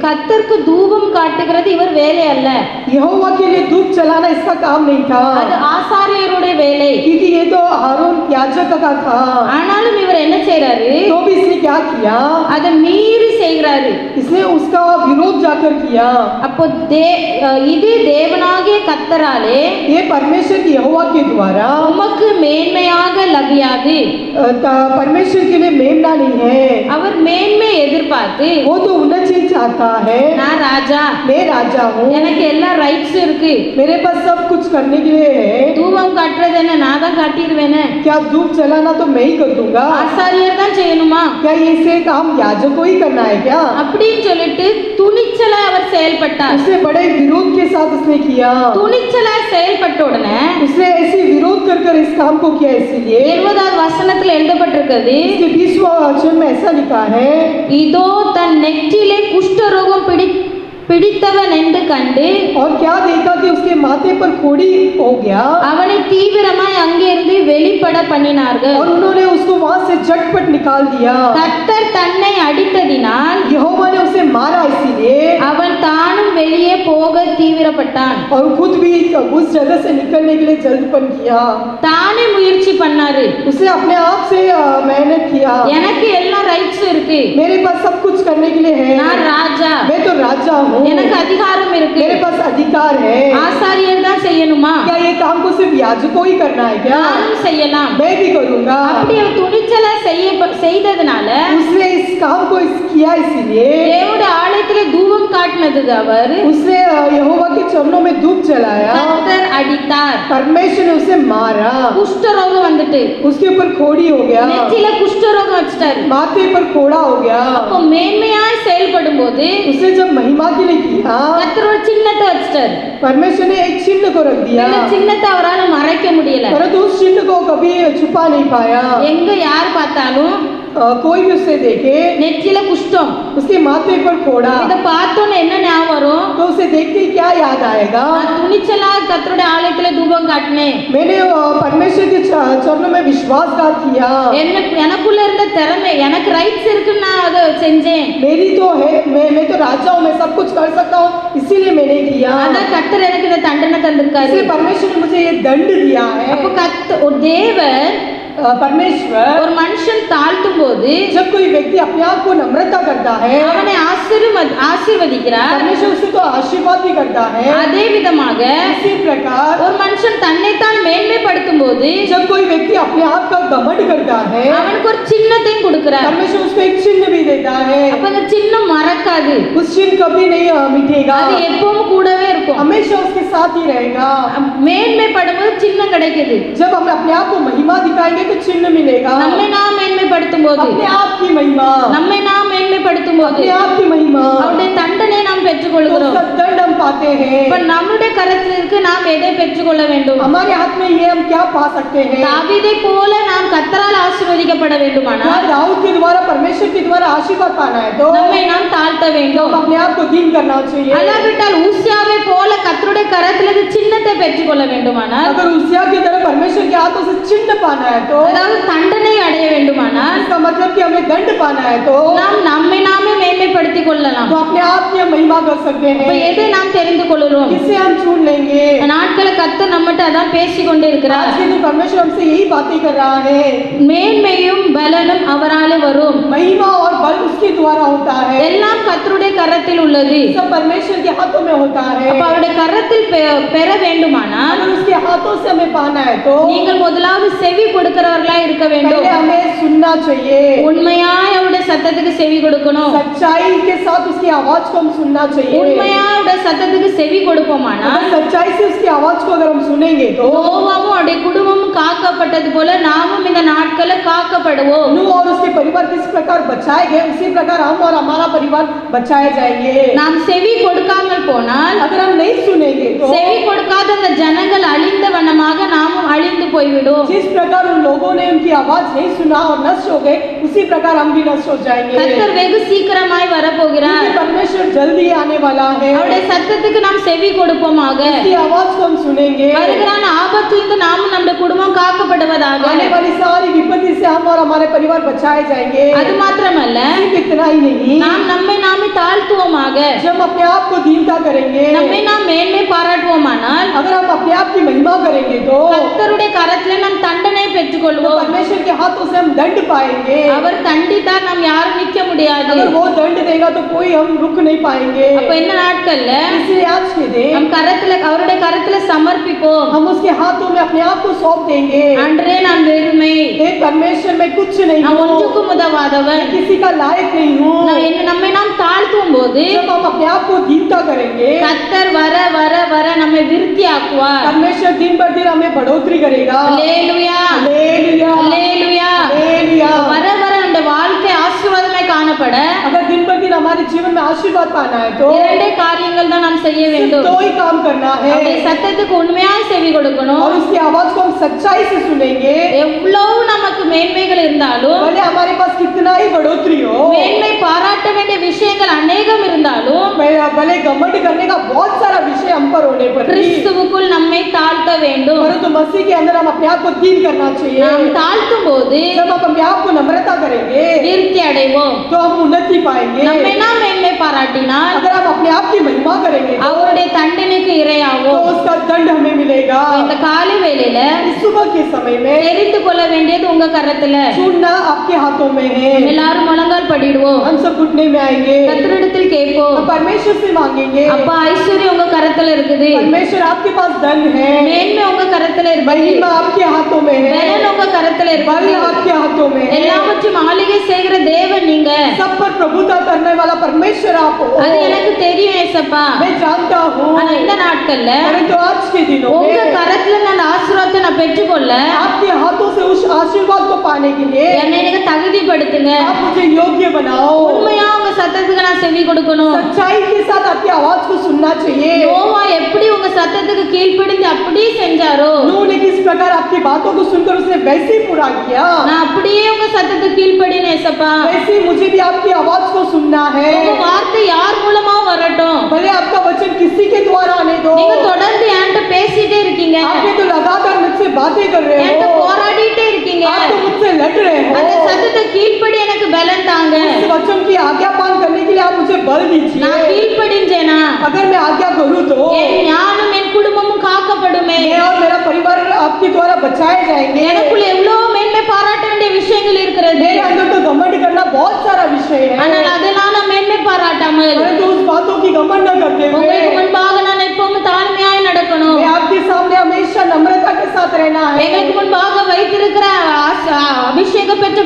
கர்த்தருக்கு தூபம் காட்டுகிறது இவர் வேலை அல்ல, यहोवा के लिए धूप जलाना इसका काम नहीं था, அது ஆசாரியருடைய வேலை. क्योंकि ये तो हारून याजक का था. ஆனாலும் இவர் என்ன செய்யறாரு? तो भी इसने क्या किया, அதை மீறி செய்கிறாரு. इसने उसका विरोध जाकर किया. அப்போ இது தேவனாகிய கர்த்தராலே ये परमेश्वर की यहोवा के द्वारा உமக்கு மேன்மையாக லபியாது. परमेश्वर के लिए मेमना नहीं है. அவர் மேன்மை எதிர்பார்த்து वो तो उन्नति चाहता है. நான் ராஜா, मैं राजा हूँ, எனக்கு எல்லா ரைட்ஸ் இருக்கு, मेरे पास सब कुछ करने के लिए है. தூபம் காட்டுறது என்ன நான் தான் காட்டிடுவேனே, क्या धूप जलाना तो मैं ही कर दूंगा, ஆசாரியர் தான் செய்யணுமா क्या ये से काम याजक को ही करना है क्या? அப்படின்னு சொல்லிட்டு துணிச்சலா அவர் செயல்பட்டார். उसने बड़े विरोध के साथ उसने किया. துணிச்சலா செயல்பட்ட உடனே उसने ऐसे विरोध कर कर इस काम को किया. इसीलिए 20வது வசனத்துல எழுதப்பட்டிருக்கிறது, इसके 20वां वचन में ऐसा लिखा है, இதோ தன் நெற்றியிலே குஷ்டரோகம் பிடித்தவன் என்று கண்டு और क्या देखा कि उसके माथे पर कोड़ी हो गया, அவனை தீவிரமாய் அங்கிருந்து வெளிப்பட பண்ணினார்கள். और उन्होंने उसको वहां से झटपट निकाल दिया. கர்த்தர் தன்னை அடித்ததினால் यहोवा ने उसे मारा, इसीलिए அவன் தானும் வெளியே போக தீவிரப்பட்டான். और खुद भी उस जगह से निकलने के लिए जल्दपन किया. தானே முயற்சி பண்ணாரு. उसने अपने आप से मेहनत किया. எனக்கு எல்லா ரைட்ஸும் இருக்கு, मेरे पास सब कुछ करने के लिए है, நான் ராஜா, मैं तो राजा हूँ, எனக்கு அதிகாரம் இருக்கு, मेरे पास अधिकार है. ஆசாரியர் தான் செய்யணுமா, क्या ये काम को सिर्फ याजक को ही करना है क्या? நானும் செய்யலாம். मैं भी करूंगा. அப்படி அவர் துணிச்சலா செய்ததுனால उसने इस काम को किया, इसीलिए தேவனுடைய ஆலயத்துல தூபம் காட்டினது அவர் उसने यहोवा के चरणों में धूप जलाया. கர்த்தர் அடித்தார். परमेश्वर ने उसे मारा. குஷ்டரோகம் வந்துட்டு उसके ऊपर खोड़ी हो गया, நெற்றியில குஷ்டரோகம் வச்சிட்டாரு. माथे पर कोड़ा हो गया. அப்போ மேன்மையாய் செயல்படும் போது उसने जब महिमा के लिए किया, கர்த்தர் ஒரு சின்னத்தை வச்சிட்டாரு. परमेश्वर ने एक चिन्ह को रख दिया, இந்த சின்னத்தை அவரால் மறைக்க முடியல. परंतु उस चिन्ह को कभी छुपा नहीं पाया. எங்க யார் பார்த்தாலும் कोई भी उससे देखे நெற்றியில குஷ்டம். उसके माथे पर फोड़ा இத பார்த்தோன்னே என்ன ஞாபகம் வரும்? तो उसे देखते ही क्या याद आएगा? நான் துணிச்சலா கர்த்தருடைய ஆலயத்திலே தூபம் காட்டினேன். मैंने परमेश्वर के चरणों में विश्वासघात किया। எனக்குள்ள இருந்த திறமை, எனக்கு ரைட்ஸ் இருக்குன்னு நான் அதை செஞ்சேன். मेरी तो है, मैं तो राजा हूँ, मैं सब कुछ कर सकता हूँ, इसीलिए मैंने किया। அதான் கர்த்தர் எனக்கு இந்த தண்டனை தந்திருக்காரு. इसलिए परमेश्वर ने मुझे ये दंड दिया है। அப்ப ஒரு தேவன் परमेश्वर ஒரு மனுஷன் தாழ்த்தும் போது जब कोई व्यक्ति अपने आप को नम्रता करता है அவனை ஆசீர்வதிக்கிறார். परमेश्वर उसे तो आशीर्वाद भी करता है। அதே விதமாக इसी प्रकार ஒரு மனுஷன் தன்னைத்தான் மேன்மைப்படுத்தும் போது जब कोई व्यक्ति अपने आप का घमंड करता है அவனுக்கு ஒரு சின்னத்தையும் கொடுக்கிறார். परमेश्वर उसको एक चिन्ह भी देता है। அப்ப அந்த சின்னம் மறக்காது. उस चिन्ह कभी नहीं मिटेगा, அது எப்பவும் கூடவே இருக்கும். हमेशा उसके साथ ही रहेगा। மேன்மைப்படும்போது சின்னம் கிடைக்குது. जब हम अपने आप को महिमा दिखाएंगे तो चिन्ह मिलेगा। நம்மை நாம் மேன்மைப்படுத்தும் போது, अपने आप की महिमा, நம்மை நாம் மேன்மைப்படுத்தும் போது अपने आप की महिमा, அவருடைய தண்டனையை நாம் तो பெற்றுக்கொள்கிறோம். उसका दंड हम पाते हैं। இப்ப நம்முடைய கரத்திற்கு நாம் எதை பெற்றுக்கொள்ள வேண்டும்? हमारे हाथ में ये हम क्या पा सकते हैं? தாவீதை போல நாம் கர்த்தரால் ஆசீர்வதிக்கப்பட क्या வேண்டுமானால் दाऊद के द्वारा परमेश्वर के द्वारा आशीर्वाद पाना है तो நம்மை நாம் தாழ்த்த हम வேண்டும். अपने आप को दीन करना चाहिए। அல்லாவிட்டால் ஊசியாவை போல கர்த்தருடைய கரத்திலிருந்து சின்னத்தை பெற்றுக்கொள்ள வேண்டுமானால், अगर उसिया की तरह परमेश्वर के हाथों से चिन्ह पाना है तो அதாவது தண்டனை அடைய வேண்டுமானால் इसका मतलब कि हमें दंड पाना है तो நாம் நம்மை நாமே மேன்மைப்படுத்திக் கொள்ளலாம். अपने आप की हम महिमा कर सकते இப்ப हैं। எதை நாம் தெரிந்து கொள்கிறோம்? किससे हम चुन लेंगे? இந்த நாட்களை கர்த்தர் நம்மகிட்ட அதான் பேசிக் கொண்டே இருக்கிறார். आज के दिन परमेश्वर हमसे यही बातें कर रहा है। மேன்மையும் பலனும் அவராலே வரும். महिमा और बल उसके द्वारा होता है। எல்லாம் கர்த்தருடைய கரத்தில் உள்ளது. सब परमेश्वर के हाथों में होता है। அப்ப அவருடைய கரத்தில் பெற வேண்டுமானால் अगर उसके हाथों से हमें पाना है तो நீங்கள் முதலாவது செவி கொடுக்கிறவர்களா இருக்க வேண்டும். पहले हमें सुनना चाहिए। உண்மையாய் அவருடைய சத்தத்துக்கு செவி கொடுக்கணும். सच्चाई के साथ उसकी आवाज को हम सुनना चाहिए। உண்மையாய் அவருடைய சத்தத்துக்கு செவி கொடுப்போமானால் अगर सच्चाई से उसकी आवाज को अगर हम सुनेंगे तो நோவாவும் அவருடைய குடும்பமும் காக்கப்பட்டது போல நாமும் இந்த நாட்களை காக்கப்படுவோம். नूह और उसके परिवार किस प्रकार बचाए गए उसी प्रकार हम और हमारा परिवार बचाए जाएंगे। நாம் செவி கொடுக்காமல் போனால், अगर हम नहीं सुनेंगे तो செவி கொடுக்காத அந்த ஜனங்கள் அழிந்த வண்ணமாக நாமும் அழிந்து போய்விடும். जिस प्रकार उन लोगों ने उनकी आवाज नहीं सुना और नष्ट हो गए उसी प्रकार हम भी नष्ट हो जाएंगे। கர்த்தர் வெகு சீக்கிரமாய் வரப்போகிறார். क्योंकि परमेश्वर जल्दी आने वाला है। அவருடைய சத்தத்துக்கு நாம் செவி கொடுப்போமாக. उसकी आवाज को हम सुनेंगे। வருகிறான ஆபத்திலிருந்து நாமும் நம்முடைய குடும்பம் காக்கப்படுவதாக. आने वाली सारी विपत्ति से हम और हमारे परिवार बचाए जाएंगे। அது மாத்திரமல்ல, सिर्फ इतना ही नहीं, நாம் நம்மை நாமே தாழ்த்துவோமாக. जब अपने आप को दीनता करेंगे, நம்மை நாம் மேன்மை பாராட்டுவோமானால் अगर हम अपने आप की महिमा करेंगे तो கர்த்தருடைய கரத்திலே நாம் தண்டனை பெற்றுக்கொள்வோம். परमेश्वर के हाथों से हम दंड पाएंगे। அவர் தண்டித்தால் நாம் யாரும் நிற்க முடியாது. अगर वो दंड देगा तो कोई हम रुक नहीं पाएंगे। அப்ப இந்த நாட்கள்ல इसलिए आज के दिन நம் கரத்துல அவருடைய கரத்துல சமர்ப்பிப்போம். हम उसके हाथों में अपने आप को सौंप देंगे। அன்றே நான் வெறுமை, हे परमेश्वर मैं कुछ नहीं நான் हूँ, ஒன்றுக்கும் உதவாதவன். किसी का लायक नहीं हूँ। நம்மை நாம் தாழ்த்தும் போது जब हम अपने आप को दीनता करेंगे கர்த்தர் வர வர வர நம்மை விருத்தி ஆக்குவார். परमेश्वर दिन बर दिन हमें बढ़ोतरी करेगा। அல்லேலூயா, हालेलुया, அல்லேலூயா. हालेलुया। வர வர நம்முடைய வாழ்க்கை ஆசீர்வாதமாய் காணப்பட अगर दिन बर दिन हमारे जीवन में आशीर्वाद पाना है तो இரண்டே காரியங்கள் தான் நாம் செய்ய सिर्फ வேண்டும். दो ही काम करना அவருடைய है சத்தத்துக்கு உண்மையாய் செவி கொடுக்கணும். और उसकी आवाज को हम सच्चाई से सुनेंगे। எவ்வளவு நமக்கு மேன்மைகள் இருந்தாலும், भले हमारे पास कितना ही बढ़ोतरी हो, மேன்மை பாராட்ட வேண்டிய விஷயங்கள் अनेகம் இருந்தாலும், भले घमंड करने का बहुत सारा विषय हम पर होने पर भी, கிறிஸ்துவுக்குள் நம்மை தாழ்த்த வேண்டும். परंतु मसीह के अंदर हम अपने आप को दीन करना நாம் चाहिए। தாழ்த்தும் போது जब हम अपने आप को नम्रता करेंगे விருத்தி அடைவோம். तो हम उन्नति पाएंगे। நம்மை நாம் மேன்மை பாராட்டினால் अगर हम अपने आप की महिमा करेंगे तो அவருடைய தண்டனைக்கு இரையாவோம். उसका दंड हमें मिलेगा। இந்த காலை வேளையில इस सुबह के समय में தெரிந்து கொள்ள வேண்டியது உங்க கரத்துல. चुनना आपके हाथों में है। எல்லாரும் முழங்கால் படிடுவோம். हम सब घुटने में आएंगे, கர்த்தரிடத்தில் கேட்போம். हम परमेश्वर से मांगेंगे। அப்பா, ஐஸ்வர்யம் உங்க கரத்துல இருக்குது. परमेश्वर आपके पास धन है, மேன்மை உங்க கரத்துல இருக்குது. महिमा आपके हाथों में है, பலன் உங்க கரத்துல बल இருக்குது. आपके हाथों में है। எல்லாவற்றையும் ஆளுகை செய்கிற தேவன் நீங்க. सब पर प्रभुता करने वाला परमेश्वर आप हो। அது எனக்கு தெரியும் ஏசப்பா. मैं जानता हूँ, ஆனா இந்த நாட்கள்ல परंतु आज के दिनों உங்க में கரத்துல நான் ஆசீர்வாதத்தை நான் பெற்றுக்கொள்ள आपके हाथों से उस आशीर्वाद को पाने के लिए என்னை எனக்கு தகுதிப்படுத்துங்க. आप मुझे योग्य बनाओ। உண்மையா உங்க சத்தத்துக்கு நான் செவி கொடுக்கணும். सच्चाई के साथ आपकी आवाज को सुनना चाहिए। நோவா எப்படி உங்க சத்தத்துக்கு கீழ்ப்படிந்து அப்படியே செஞ்சாரோ, नूह ने किस प्रकार आपकी आपकी बातों को सुनकर उसने वैसे ही पूरा किया, நான் அப்படியே உங்க சத்தத்துக்கு கீழ்ப்படினேன் ஏசப்பா. वैसे ही मुझे भी आपकी आवाज को सुनना है। உங்க வார்த்தை யார் மூலமா வரட்டும், भले आपका वचन किसी के द्वारा आने दो, நீங்க தொடர்ந்து என்கிட்ட பேசிட்டே இருக்கீங்க, आपने तो लगातार मुझसे बातें कर रहे என்கிட்ட हो, போராடிட்டே இருக்கீங்க. आप तो मुझसे लड़ रहे அந்த हो। சத்தத்தை கீழ்ப்படி எனக்கு பலன் தாங்க. इस वचन की आज्ञा पालन करने के लिए आप मुझे बल நான் दीजिए। கீழ்ப்படிஞ்சேனா अगर मैं आज्ञा करूँ तो என் ஞானம் என் குடும்பமும் காக்கப்படுமே. मैं और मेरा परिवार आपके द्वारा बचाए जाएंगे। எனக்குள்ள எவ்வளவு மேன்மை பாராட்ட வேண்டிய விஷயங்கள் இருக்கிறது, मेरे अंदर तो घमंड करना बहुत सारा विषय है, ஆனால் அதெல்லாம் நான் மேன்மை பாராட்டாமல் परंतु उस बातों की घमंड न करते हुए உங்களுக்கு முன்பாக நான் எப்பவும் தாழ்மையாய் நடக்கணும். मैं आपके सामने हमेशा नम्रता के साथ रहना है। எங்களுக்கு முன்பாக வைத்திருக்கிற அபிஷேகம் பெற்ற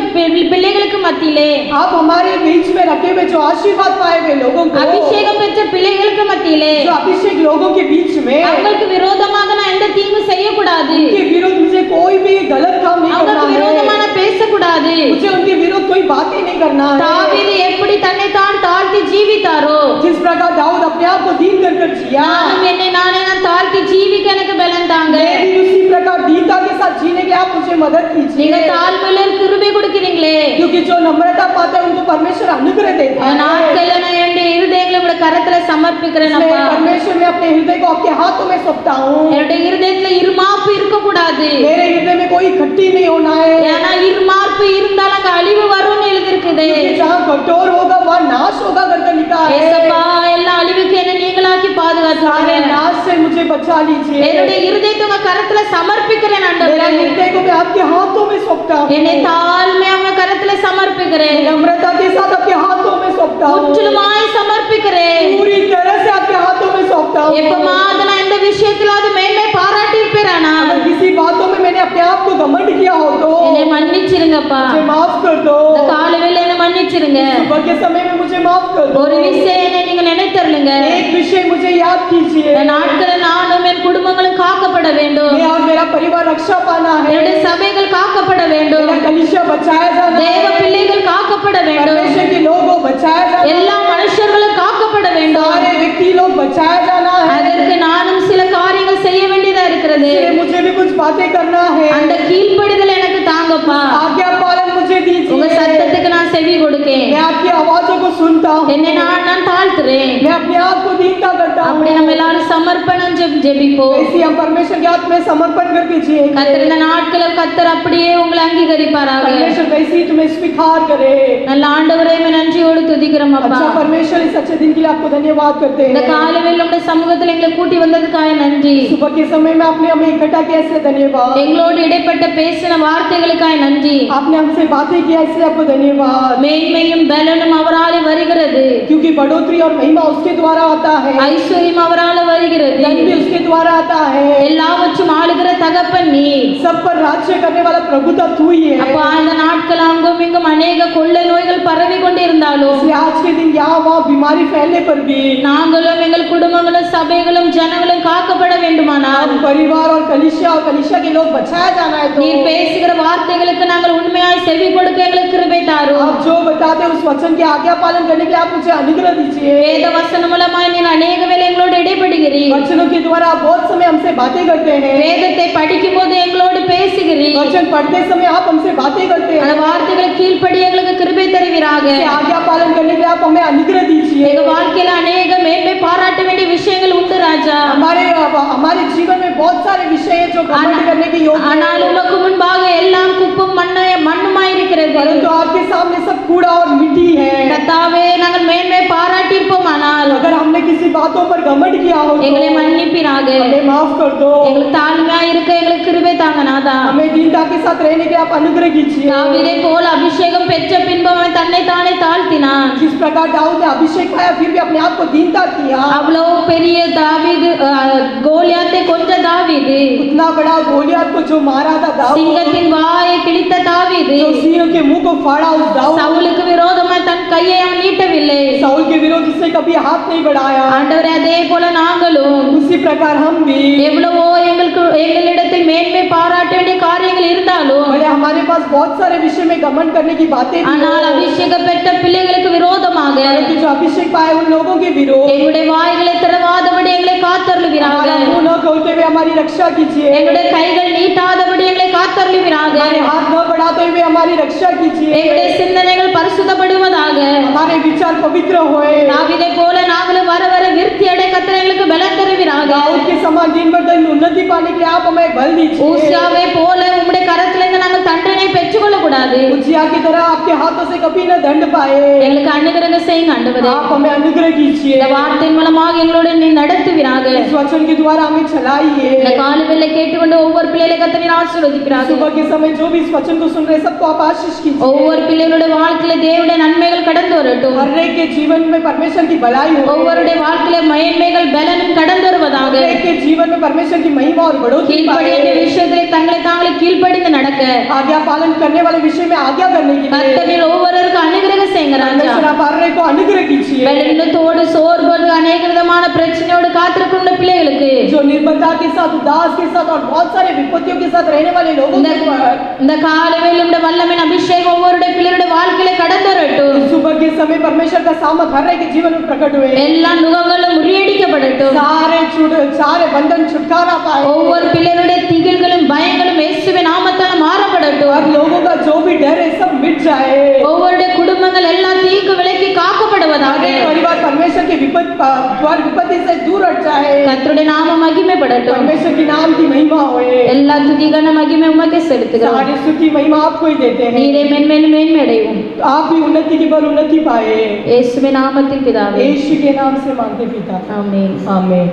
பிள்ளைகளுக்கு மத்தியிலே, आप हमारे बीच में रखे हुए जो आशीर्वाद पाए हुए लोगों को, அபிஷேகம் பெற்ற பிள்ளைகளுக்கு மத்தியிலே जो अभिषेक लोगों के बीच में, அவங்களுக்கு விரோதமாக நான் எந்த தீங்கு செய்யக்கூடாது, उनके विरुद्ध मुझे कोई भी गलत काम नहीं करना அவங்களுக்கு விரோதமா है, நான் பேசக்கூடாது. मुझे उनके विरुद्ध कोई बात ही नहीं करना है। தாவீது எப்படி தன்னை தான் தாழ்த்தி ஜீவித்தாரோ, जिस प्रकार दाऊद अपने आप को दीन कर जिया, நானும் என்னை நானே நான் தாழ்த்தி ஜீவிக்க எனக்கு பலன் தாங்க. मैं भी उसी प्रकार दीनता के साथ जीने के आप मुझे मदद நீங்க कीजिए, தாழ்மையில கிருபை கொடுக்கிறீங்களே, क्योंकि जो नम्रता पाते हैं उनको परमेश्वर अनुग्रह देता அந்த है। நாட்கள்ல நான் என்னுடைய இருதயங்களை உங்க கரத்துல சமர்ப்பிக்கிறேன் इसलिए அப்பா. परमेश्वर मैं अपने हृदय को आपके हाथों में सौंपता हूँ। என்னுடைய இருதயத்துல இருமாப்பு இருக்க கூடாது, मेरे हृदय में कोई खट्टी नहीं होना है, ஏன்னா இருமாப்பு இருந்தால் அங்க அழிவு வரும்னு எழுதிருக்குது. क्योंकि जहाँ कठोर होगा वहाँ नाश होगा करके लिखा है। ஏசப்பா எல்லா அழிவுக்கு என்ன நீங்களாக்கி सारे பாதுகாத்துங்க. नाश से मुझे बचा लीजिए। என்னுடைய இருதயத்தை உங்க கரத்துல சமர்ப்பிக்கிறேன் मेरा ஆண்டவரே. हृदय को मैं आपके हाथों में सौंपता हूँ, என்னை தாழ்மையா உங்க கரத்துல சமர்ப்பிக்கிறேன், नम्रता के साथ आपके हाथों में सौंपता हूँ, முற்றிலுமாய் சமர்ப்பிக்கிறேன். पूरी तरह से आपके हाथों में सौंपता हूँ। எப்பமாவது நான் இந்த விஷயத்துல அது மேன்மை பாராட்டி இருப்பேனா, अगर किसी बातों में मैंने अपने आप को घमंड किया हो तो என்னை மன்னிச்சிருங்கப்பா. मुझे माफ कर दो। இந்த காலையில என்ன மன்னிச்சிருங்க. सुबह के समय में मुझे माफ कर दो। ஒரு விஷயம் என்னை நீங்க நினைத்தருளுங்க. एक विषय मुझे याद कीजिए, இந்த நாட்களில் நானும் என் குடும்பங்களும் காக்கப்பட வேண்டும், मैं और मेरा परिवार रक्षा पाना है, என்னுடைய சபைகள் காக்கப்பட வேண்டும், मेरा कलीसिया बचाया जाना தேவ है, பிள்ளைகள் காக்கப்பட வேண்டும், परमेश्वर के लोगों बचाया जाना है, எல்லா மனுஷர்களும் காக்கப்பட வேண்டும். सारे व्यक्ति लोग बचाया जाना है। அதற்கு நானும் சில காரியங்கள் செய்ய வேண்டியதா இருக்கிறது. इसलिए मुझे भी कुछ बातें करना है। அந்த கீழ்ப்படிதல் எனக்கு தாங்கப்பா. आज्ञा पालन मुझे உங்க दीजिए। சத்தத்துக்கு நான் செவி கொடுக்கேன், मैं आपकी आवाजों को सुनता हूँ, என்னை நான் தாழ்த்துறேன். मैं अपने आप को दीनता करता हूँ। அப்படி நம்ம எல்லாரும் சமர்ப்பணம் ஜெபிப்போம். ऐसे हम परमेश्वर के हाथ में समर्पण करके जिएंगे। கர்த்தர் இந்த நாட்களை கர்த்தர் அப்படியே உங்களை அங்கீகரிப்பாராக. परमेश्वर वैसे ही तुम्हें स्वीकार करे। நல்ல ஆண்டவரே உம்மை நன்றியோடு துதிக்கிறோம் அப்பா. अच्छा परमेश्वर इस अच्छे दिन के लिए आपको धन्यवाद करते இந்த हैं। காலையில் உங்களுடைய சமூகத்தில் எங்களை கூட்டி வந்ததுக்காக நன்றி. सुबह के समय में आपने हमें इकट्ठा किया इसलिए धन्यवाद। எங்களோடு இடைப்பட்ட பேசின வார்த்தைகளுக்காக நன்றி. आपने हमसे बातें किया इसलिए आपको धन्यवाद, மேன்மையும் பலனும் அவராலே வருகிறது, क्योंकि बढ़ोतरी और महिमा उसके द्वारा आता है, ஐஸ்வர்யம் அவராலே வருகிறது, धन भी उसके द्वारा आता है। எல்லாவற்றும் ஆளுகிற தகப்பன் நீர். सब पर राज्य करने वाला प्रभुता तू ही है। அப்பா இந்த நாட்கள் அங்கும் இங்கும் अनेक கொள்ளை நோய்கள் பரவி கொண்டு இருந்தாலும் इसलिए आज के दिन यहाँ वहाँ बीमारी फैलने पर भी நாங்களும் எங்கள் குடும்பங்களும் சபைகளும் ஜனங்களும் காக்கப்பட வேண்டுமானால் हम परिवार और कलिसिया के लोग बचाया जाना है तो நீர் பேசுகிற வார்த்தைகளுக்கு நாங்கள் உண்மையாய் செவி கொடுக்க எங்களுக்கு கிருபை தாரும். आप जो बताते हैं उस वचन की आज्ञा पालन करने के लिए आप मुझे अनुग्रह दीजिए। வேத வசனம் மூலமாய் நீர் अनेक வேளை எங்களோடு இடைபடுகிறீர். वचनों के द्वारा आप बहुत समय हमसे बातें करते हैं, வேதத்தை படிக்கும் போது எங்களோடு பேசுகிறீர். वचन पढ़ते समय आप हमसे बातें करते அந்த हैं। வார்த்தைகளை கீழ்ப்படி எங்களுக்கு கிருபை தருவீராக. इसे आज्ञा पालन करने के लिए आप हमें अनुग्रह दीजिए। எங்க வாழ்க்கையில अनेक மேன்மை பாராட்ட வேண்டிய விஷயங்கள் உண்டு ராஜா. हमारे जीवन में बहुत सारे विषय हैं जो घमंड करने के योग्य ஆனால் हैं, உமக்கு முன்பாக எல்லாம் குப்பும் மண்ணுமாய் இருக்கிறது. परंतु आपके सामने सब कूड़ा और मिट्टी है। கர்த்தாவே நாங்கள் மேன்மை பாராட்டியிருப்போமானால் अगर हमने किसी बातों पर घमंड किया हो எங்களை तो மன்னிப்பீராக. हमें माफ कर दो। எங்களுக்கு தாழ்மையா இருக்க எங்களுக்கு கிருபை தாங்க நாதா. हमें दीनता के साथ रहने के आप अनुग्रह कीजिए। தாவீதை போல அபிஷேகம் பெற்ற பின்பு அவன் தன்னை தானே தாழ்த்தினான். जिस प्रकार दाऊद ने अभिषेक पाया फिर भी अपने आप को दीनता किया, அவ்வளவு பெரிய தாவீது கோலியாத்தை கொன்ற தாவீது, उतना बड़ा गोलियत को जो मारा था दाऊद, சிங்கத்தின் வாயை கிழித்த தாவீது, जो सिंह के मुंह को फाड़ा उस दाऊद, சவுலுக்கு விரோதமாய் தன் கையை அவன் நீட்டவில்லை. साउल के विरोध से कभी हाथ नहीं बढ़ाया। ஆண்டவரே அதே போல நாங்களும் उसी प्रकार हम भी, எவ்வளவோ எங்களிடத்தில் மேன்மை பாராட்ட வேண்டிய காரியங்கள் இருந்தாலும் भले हमारे पास बहुत सारे विषय में घमंड करने की बातें भी ஆனால் हो, அபிஷேகம் பெற்ற பிள்ளைகளுக்கு விரோதமாக परंतु जो अभिषेक पाए उन लोगों के विरोध எங்களுடைய வாய்களை திறவாதபடி எங்களை காத்தருளுவீராக. हमारा मुंह न खोलते हुए हमारी रक्षा कीजिए। எங்களுடைய கைகள் நீட்டாதபடி எங்களை हमारी रक्षा कीजिए, எங்களுடைய சிந்தனைகள் பரிசுத்தப்படுவதாக. हमारे विचार पवित्र होए। தாவீதை போல நாங்களும் வர வர விருத்தி அடைய கர்த்தர் எங்களுக்கு பலன் தருவீராக. दाऊद के समान दिन भर दिन उन्नति पाने के लिए आप हमें बल दीजिए। ஊசியாவை போல உம்முடைய கரத்திலிருந்து நாங்கள் தண்டனை பெற்றுக்கொள்ள கூடாது. उजिया की तरह आपके हाथों से कभी न दंड पाए। எங்களுக்கு அனுகிரகம் செய்யுங்க ஆண்டவரே. आप हमें अनुग्रह कीजिए, இந்த வார்த்தையின் மூலமாக எங்களோட நீ நடத்துவீராக. इस वचन के द्वारा हमें இந்த चलाइए। காலைவேளை கேட்டுக்கொண்டு ஒவ்வொரு பிள்ளைகளை கர்த்தர் நீர் ஆசீர்வதிப்பீராக. सुबह के समय जो भी इस वचन को सुन रहे सबको आप आशीष कीजिए। ஒவ்வொரு பிள்ளைகளுடைய வாழ்க்கையில தேவனுடைய நன்மைகள் கடந்து வரட்டும். हर एक के जीवन में परमेश्वर की भलाई हो, ஒவ்வொருடைய வாழ்க்கையில மேன்மைகள் பலனும் கடந்து வருவதாக. हर एक के जीवन में परमेश्वर की महिमा और बढ़ोतरी கீழ்ப்படிய पाए। விஷயத்திலே தங்களை தாங்களே கீழ்ப்படிந்து நடக்க आज्ञा पालन करने वाले विषय में आज्ञा करने के लिए கர்த்தர் நீர் ஒவ்வொருவருக்கும் அனுகிரகம் செய்யுங்க ராஜா. परमेश्वर आप हर एक को अनुग्रह कीजिए। பலவீனத்தோடு சோர்வோடு अनेक விதமான பிரச்சனையோடு காத்திருக்கிற பிள்ளைகளுக்கு जो निर्बलता के साथ, उदास के साथ और बहुत सारे विपत्तियों के साथ रहने वाले लोगों के ऊपर இந்த காலைவேளை உம்முடைய வல்லமையின் அபிஷேகம் ஒவ்வொருடைய பிள்ளைகளுடைய வாழ்க்கையில கடந்து வரட்டும். इस सुबह के समय परमेश्वर का सामर्थ हर एक के जीवन में प्रकट हुए। எல்லா நுகங்களும் முறியடிக்கப்படட்டும். सारे बंधन छुटकारा पाए। ஒவ்வொரு பிள்ளைகளுடைய திகில்களும் பயங்களும் இயேசுவின் நாமத்தால் மாறப்படட்டும். और लोगों का जो भी डर है सब मिट जाए। ஒவ்வொருடைய குடும்பங்கள் எல்லா தீக்கு விலக்கி காக்கப்படுவதாக. हर एक परिवार परमेश्वर के विपत्ति से दूर हट जाए। கர்த்தருடைய நாமம் மகிமைப்படட்டும். परमेश्वर के नाम की महिमा होए। எல்லா துதி கன மகிமை உமக்கே செலுத்துகிறோம். सारी स्तुति महिमा आपको ही देते हैं। நீரே மென்மேலும் மேன்மை அடைவோம். आप भी उन्नति के पर उन्नति पाए। இயேசுவின் நாமத்தில் பிதாவே यीशु के नाम से मांगते पिता, ஆமென். आमीन।